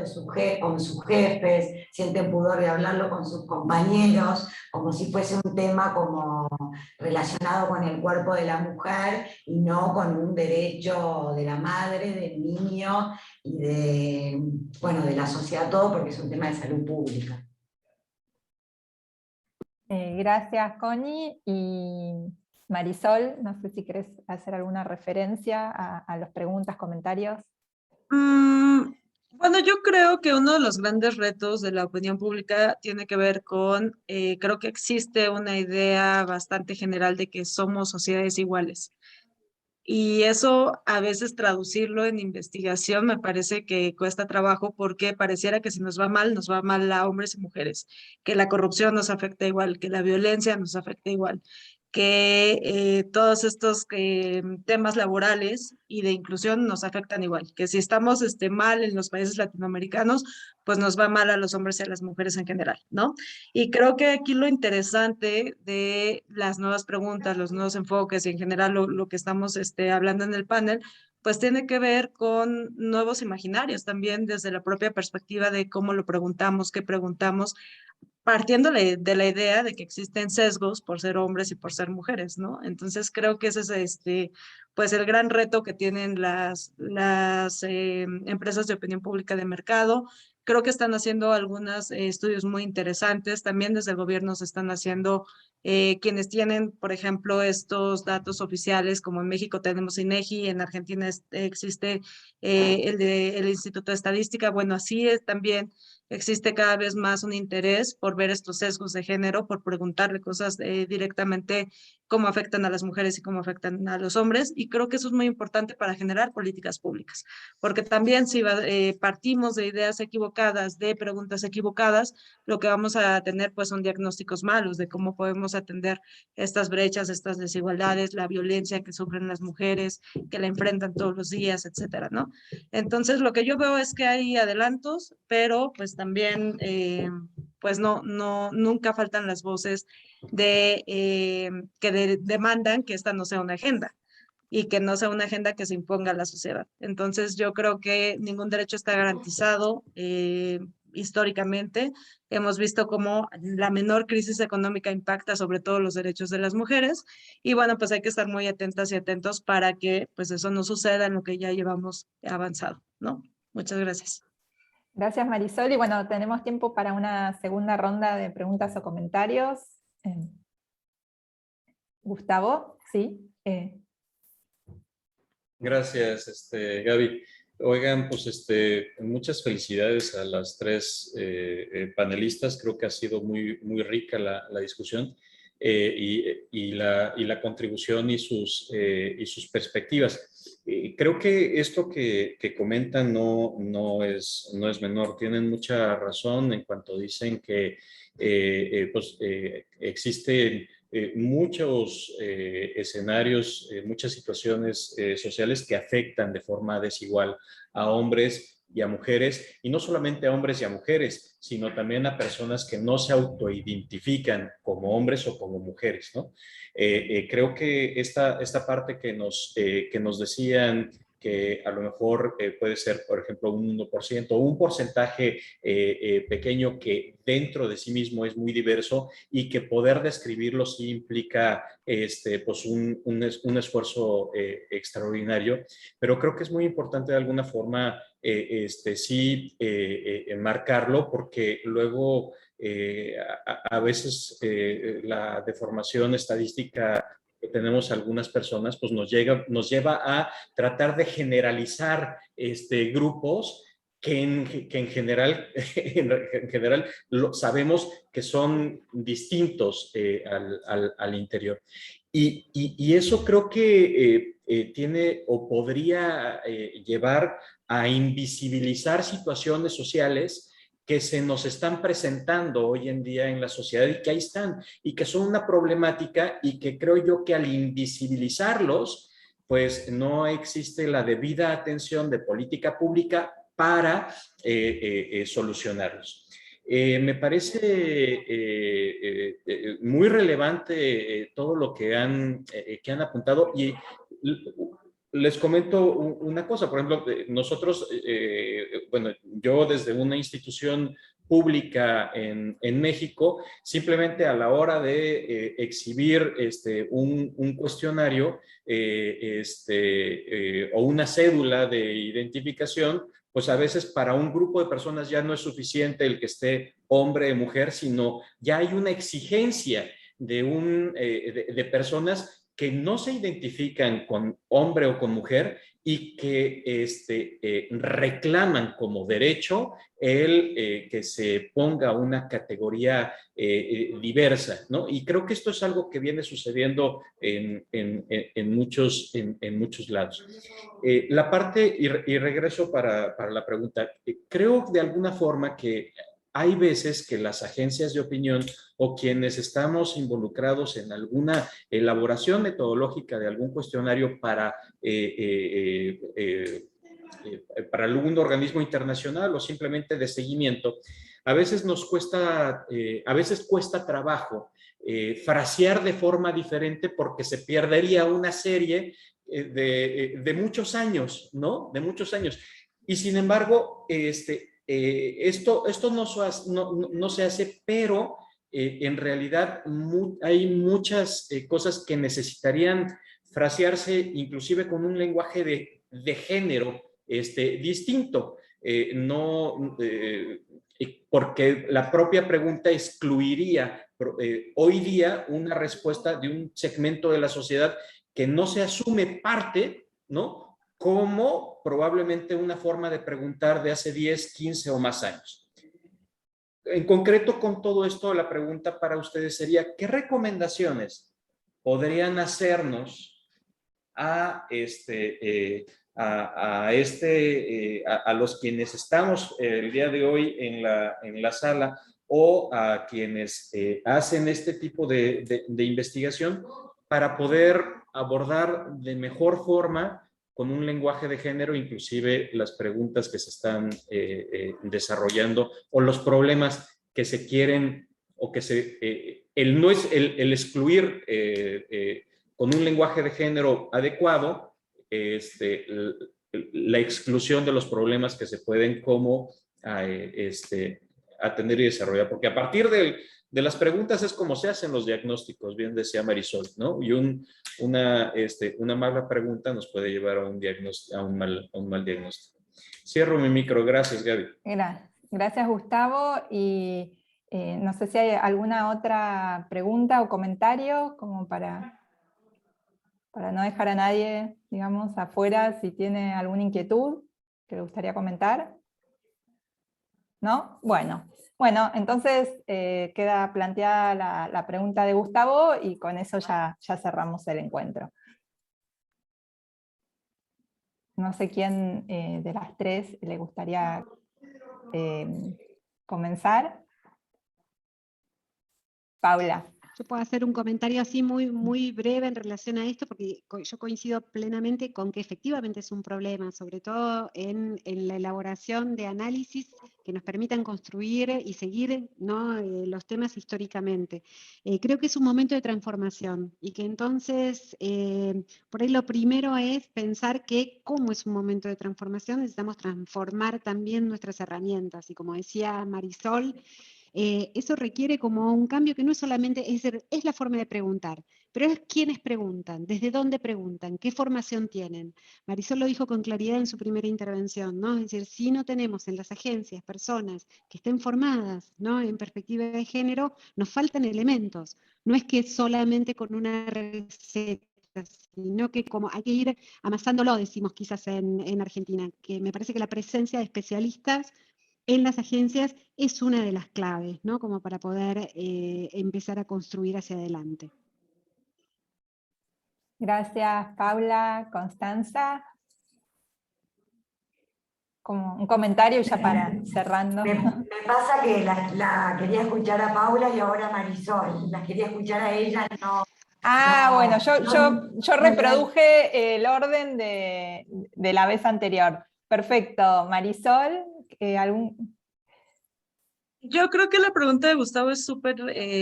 con sus jefes, sienten pudor de hablarlo con sus compañeros, como si fuese un tema como relacionado con el cuerpo de la mujer y no con un derecho de la madre, del niño y de la sociedad todo, porque es un tema de salud pública.
Gracias, Connie. Y Marisol, no sé si querés hacer alguna referencia a las preguntas, comentarios.
Bueno, yo creo que uno de los grandes retos de la opinión pública tiene que ver con, creo que existe una idea bastante general de que somos sociedades iguales. Y eso a veces traducirlo en investigación me parece que cuesta trabajo porque pareciera que si nos va mal a hombres y mujeres, que la corrupción nos afecta igual, que la violencia nos afecta igual, que todos estos temas laborales y de inclusión nos afectan igual, que si estamos mal en los países latinoamericanos, pues nos va mal a los hombres y a las mujeres en general, ¿no? Y creo que aquí lo interesante de las nuevas preguntas, los nuevos enfoques y en general lo que estamos hablando en el panel, pues tiene que ver con nuevos imaginarios también desde la propia perspectiva de cómo lo preguntamos, qué preguntamos, partiendo de la idea de que existen sesgos por ser hombres y por ser mujeres, ¿no? Entonces creo que ese es pues el gran reto que tienen las empresas de opinión pública de mercado. Creo que están haciendo algunos estudios muy interesantes. También desde el gobierno se están haciendo quienes tienen, por ejemplo, estos datos oficiales, como en México tenemos INEGI, en Argentina existe el Instituto de Estadística. Bueno, así es también. Existe cada vez más un interés por ver estos sesgos de género, por preguntarle cosas directamente cómo afectan a las mujeres y cómo afectan a los hombres. Y creo que eso es muy importante para generar políticas públicas, porque también si partimos de ideas equivocadas, de preguntas equivocadas, lo que vamos a tener pues son diagnósticos malos de cómo podemos atender estas brechas, estas desigualdades, la violencia que sufren las mujeres, que la enfrentan todos los días, etcétera, ¿no? Entonces, lo que yo veo es que hay adelantos, pero pues también, pues nunca faltan las voces que demandan que esta no sea una agenda y que no sea una agenda que se imponga a la sociedad. Entonces, yo creo que ningún derecho está garantizado históricamente. Hemos visto cómo la menor crisis económica impacta sobre todo los derechos de las mujeres y bueno, pues hay que estar muy atentas y atentos para que pues eso no suceda en lo que ya llevamos avanzado, ¿no? Muchas gracias.
Gracias, Marisol. Y bueno, tenemos tiempo para una segunda ronda de preguntas o comentarios. Gustavo, ¿sí?
Gracias, Gaby. Oigan, pues muchas felicidades a las tres panelistas. Creo que ha sido muy, muy rica la discusión y la contribución y sus perspectivas. Creo que esto que comentan no es menor. Tienen mucha razón en cuanto dicen que existen muchos escenarios, muchas situaciones sociales que afectan de forma desigual a hombres y a mujeres, y no solamente a hombres y a mujeres, sino también a personas que no se autoidentifican como hombres o como mujeres, ¿no? Creo que esta parte que nos decían que a lo mejor puede ser, por ejemplo, un 1% o un porcentaje pequeño que dentro de sí mismo es muy diverso y que poder describirlo sí implica pues un esfuerzo extraordinario, pero creo que es muy importante de alguna forma sí enmarcarlo porque luego a veces la deformación estadística que tenemos algunas personas, pues nos lleva a tratar de generalizar grupos que en general sabemos que son distintos al interior. Y eso creo que tiene o podría llevar a invisibilizar situaciones sociales que se nos están presentando hoy en día en la sociedad y que ahí están y que son una problemática y que creo yo que al invisibilizarlos, pues no existe la debida atención de política pública para solucionarlos. Me parece muy relevante todo lo que han apuntado y les comento una cosa. Por ejemplo, nosotros, bueno, yo desde una institución pública en México, simplemente a la hora de exhibir un cuestionario o una cédula de identificación, pues a veces para un grupo de personas ya no es suficiente el que esté hombre o mujer, sino ya hay una exigencia de personas que no se identifican con hombre o con mujer y que reclaman como derecho el que se ponga una categoría diversa, ¿no? Y creo que esto es algo que viene sucediendo en muchos lados. La parte, y regreso para la pregunta, creo de alguna forma que hay veces que las agencias de opinión o quienes estamos involucrados en alguna elaboración metodológica de algún cuestionario para algún organismo internacional o simplemente de seguimiento, a veces cuesta trabajo frasear de forma diferente porque se perdería una serie de muchos años, ¿no? De muchos años. Y sin embargo, esto no se hace, pero en realidad hay muchas cosas que necesitarían frasearse inclusive con un lenguaje de género distinto. Porque la propia pregunta excluiría hoy día una respuesta de un segmento de la sociedad que no se asume parte, ¿no? Como probablemente una forma de preguntar de hace 10, 15 o más años. En concreto, con todo esto, la pregunta para ustedes sería, ¿qué recomendaciones podrían hacernos a los quienes estamos el día de hoy en la sala o a quienes hacen este tipo de investigación para poder abordar de mejor forma con un lenguaje de género, inclusive las preguntas que se están desarrollando o los problemas que se quieren o que el excluir con un lenguaje de género adecuado la exclusión de los problemas que se pueden como atender y desarrollar, porque a partir de las preguntas es como se hacen los diagnósticos, bien decía Marisol, ¿no? Y una mala pregunta nos puede llevar a un mal diagnóstico. Cierro mi micro, gracias Gaby.
Gracias Gustavo, y no sé si hay alguna otra pregunta o comentario como para no dejar a nadie, digamos, afuera, si tiene alguna inquietud que le gustaría comentar. ¿No? Bueno, entonces queda planteada la pregunta de Gustavo y con eso ya cerramos el encuentro. No sé quién de las tres le gustaría comenzar. Paula.
Yo puedo hacer un comentario así muy breve en relación a esto, porque yo coincido plenamente con que efectivamente es un problema, sobre todo en la elaboración de análisis que nos permitan construir y seguir, ¿no? Los temas históricamente. Creo que es un momento de transformación y que entonces, por ahí lo primero es pensar que como es un momento de transformación, necesitamos transformar también nuestras herramientas. Y como decía Marisol, eso requiere como un cambio que no es solamente, es la forma de preguntar, pero es quiénes preguntan, desde dónde preguntan, qué formación tienen. Marisol lo dijo con claridad en su primera intervención, ¿no? Es decir, si no tenemos en las agencias personas que estén formadas, ¿no? En perspectiva de género, nos faltan elementos. No es que solamente con una receta, sino que como hay que ir amasándolo, decimos quizás en Argentina, que me parece que la presencia de especialistas en las agencias es una de las claves, ¿no? Como para poder empezar a construir hacia adelante.
Gracias, Paula. Constanza. Como un comentario ya para cerrando.
Me pasa que la quería escuchar a Paula y ahora a Marisol. La quería escuchar a ella, no.
Bueno, yo reproduje el orden de la vez anterior. Perfecto. Marisol,
Yo creo que la pregunta de Gustavo es súper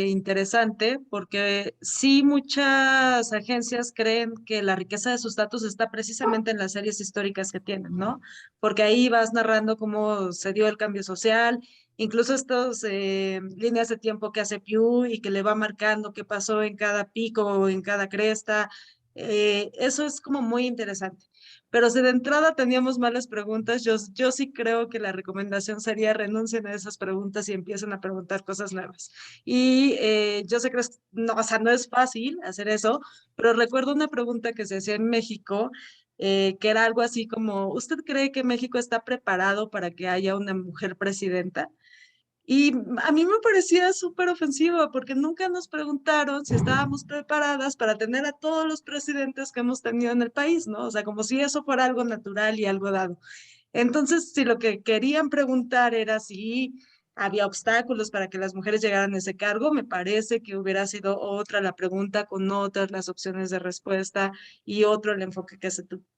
interesante porque sí muchas agencias creen que la riqueza de sus datos está precisamente en las series históricas que tienen, ¿no? Porque ahí vas narrando cómo se dio el cambio social, incluso estas líneas de tiempo que hace Pew y que le va marcando qué pasó en cada pico o en cada cresta. Eso es como muy interesante. Pero si de entrada teníamos malas preguntas, yo sí creo que la recomendación sería renuncien a esas preguntas y empiecen a preguntar cosas nuevas. Y yo sé que no, o sea, no es fácil hacer eso, pero recuerdo una pregunta que se hacía en México, que era algo así como, ¿usted cree que México está preparado para que haya una mujer presidenta? Y a mí me parecía súper ofensivo porque nunca nos preguntaron si estábamos preparadas para tener a todos los presidentes que hemos tenido en el país, ¿no? O sea, como si eso fuera algo natural y algo dado. Entonces, si lo que querían preguntar era si había obstáculos para que las mujeres llegaran a ese cargo, me parece que hubiera sido otra la pregunta con otras las opciones de respuesta y otro el enfoque que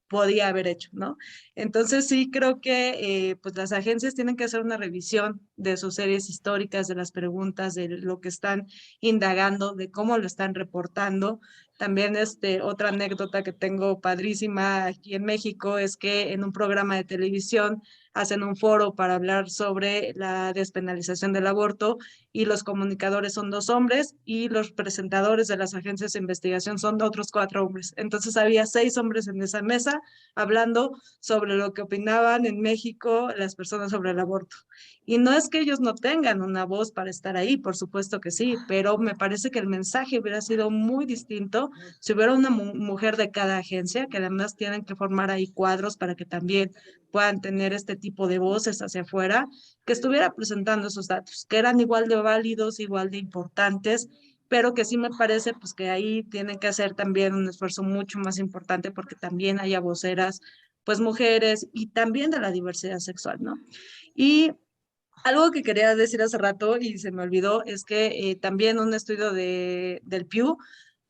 podía haber hecho, ¿no? Entonces sí creo que pues las agencias tienen que hacer una revisión de sus series históricas, de las preguntas, de lo que están indagando, de cómo lo están reportando. También otra anécdota que tengo padrísima aquí en México es que en un programa de televisión hacen un foro para hablar sobre la despenalización del aborto y los comunicadores son 2 hombres y los presentadores de las agencias de investigación son otros 4 hombres. Entonces había 6 hombres en esa mesa hablando sobre lo que opinaban en México las personas sobre el aborto. Y no es que ellos no tengan una voz para estar ahí, por supuesto que sí, pero me parece que el mensaje hubiera sido muy distinto si hubiera una mujer de cada agencia, que además tienen que formar ahí cuadros para que también puedan tener este tipo de voces hacia afuera, que estuviera presentando esos datos, que eran igual de válidos, igual de importantes, pero que sí me parece pues que ahí tienen que hacer también un esfuerzo mucho más importante porque también haya voceras, pues mujeres y también de la diversidad sexual, ¿no? Y algo que quería decir hace rato y se me olvidó es que también un estudio del Pew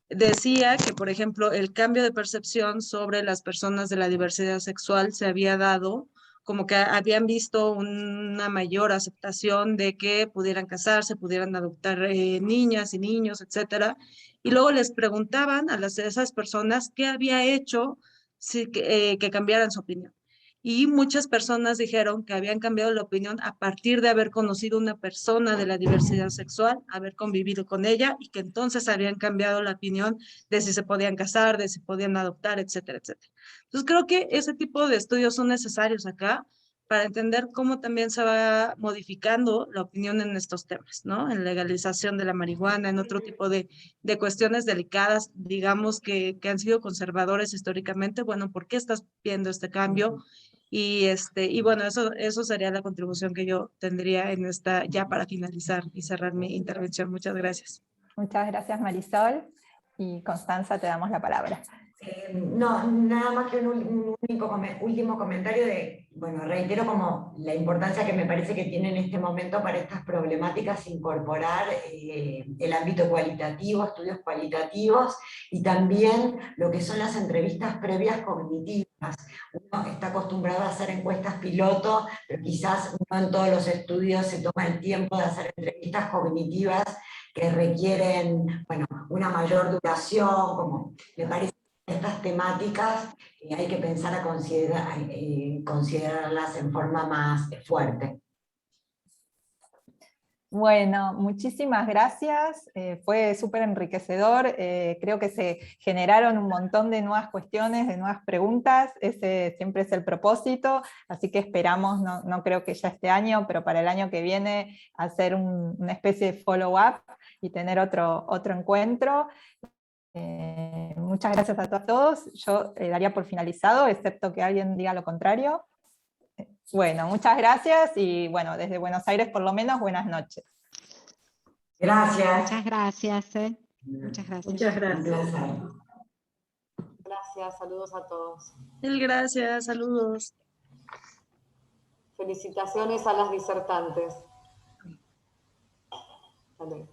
decía que, por ejemplo, el cambio de percepción sobre las personas de la diversidad sexual se había dado, como que habían visto una mayor aceptación de que pudieran casarse, pudieran adoptar niñas y niños, etcétera. Y luego les preguntaban esas personas qué había hecho que cambiaran su opinión. Y muchas personas dijeron que habían cambiado la opinión a partir de haber conocido una persona de la diversidad sexual, haber convivido con ella y que entonces habían cambiado la opinión de si se podían casar, de si podían adoptar, etcétera, etcétera. Entonces creo que ese tipo de estudios son necesarios acá para entender cómo también se va modificando la opinión en estos temas, ¿no? En legalización de la marihuana, en otro tipo de cuestiones delicadas, digamos que han sido conservadores históricamente. Bueno, ¿por qué estás viendo este cambio? Y bueno, eso sería la contribución que yo tendría en esta, ya para finalizar y cerrar mi intervención. Muchas gracias.
Muchas gracias, Marisol. Y Constanza, te damos la palabra.
No, nada más que un último comentario bueno, reitero como la importancia que me parece que tiene en este momento para estas problemáticas incorporar el ámbito cualitativo, estudios cualitativos y también lo que son las entrevistas previas cognitivas. Uno está acostumbrado a hacer encuestas piloto, pero quizás no en todos los estudios se toma el tiempo de hacer entrevistas cognitivas que requieren, bueno, una mayor duración, como me parece. Estas temáticas hay que pensar a considerarlas en forma más fuerte.
Bueno, muchísimas gracias, fue súper enriquecedor, creo que se generaron un montón de nuevas cuestiones, de nuevas preguntas, ese siempre es el propósito, así que esperamos, no creo que ya este año, pero para el año que viene hacer una especie de follow-up y tener otro encuentro. Muchas gracias a todos. Yo daría por finalizado, excepto que alguien diga lo contrario. Bueno, muchas gracias y bueno, desde Buenos Aires por lo menos, buenas noches.
Gracias.
Muchas gracias. Muchas gracias.
Muchas gracias.
Gracias, saludos a todos.
Gracias, saludos.
Felicitaciones a las disertantes. Hasta luego.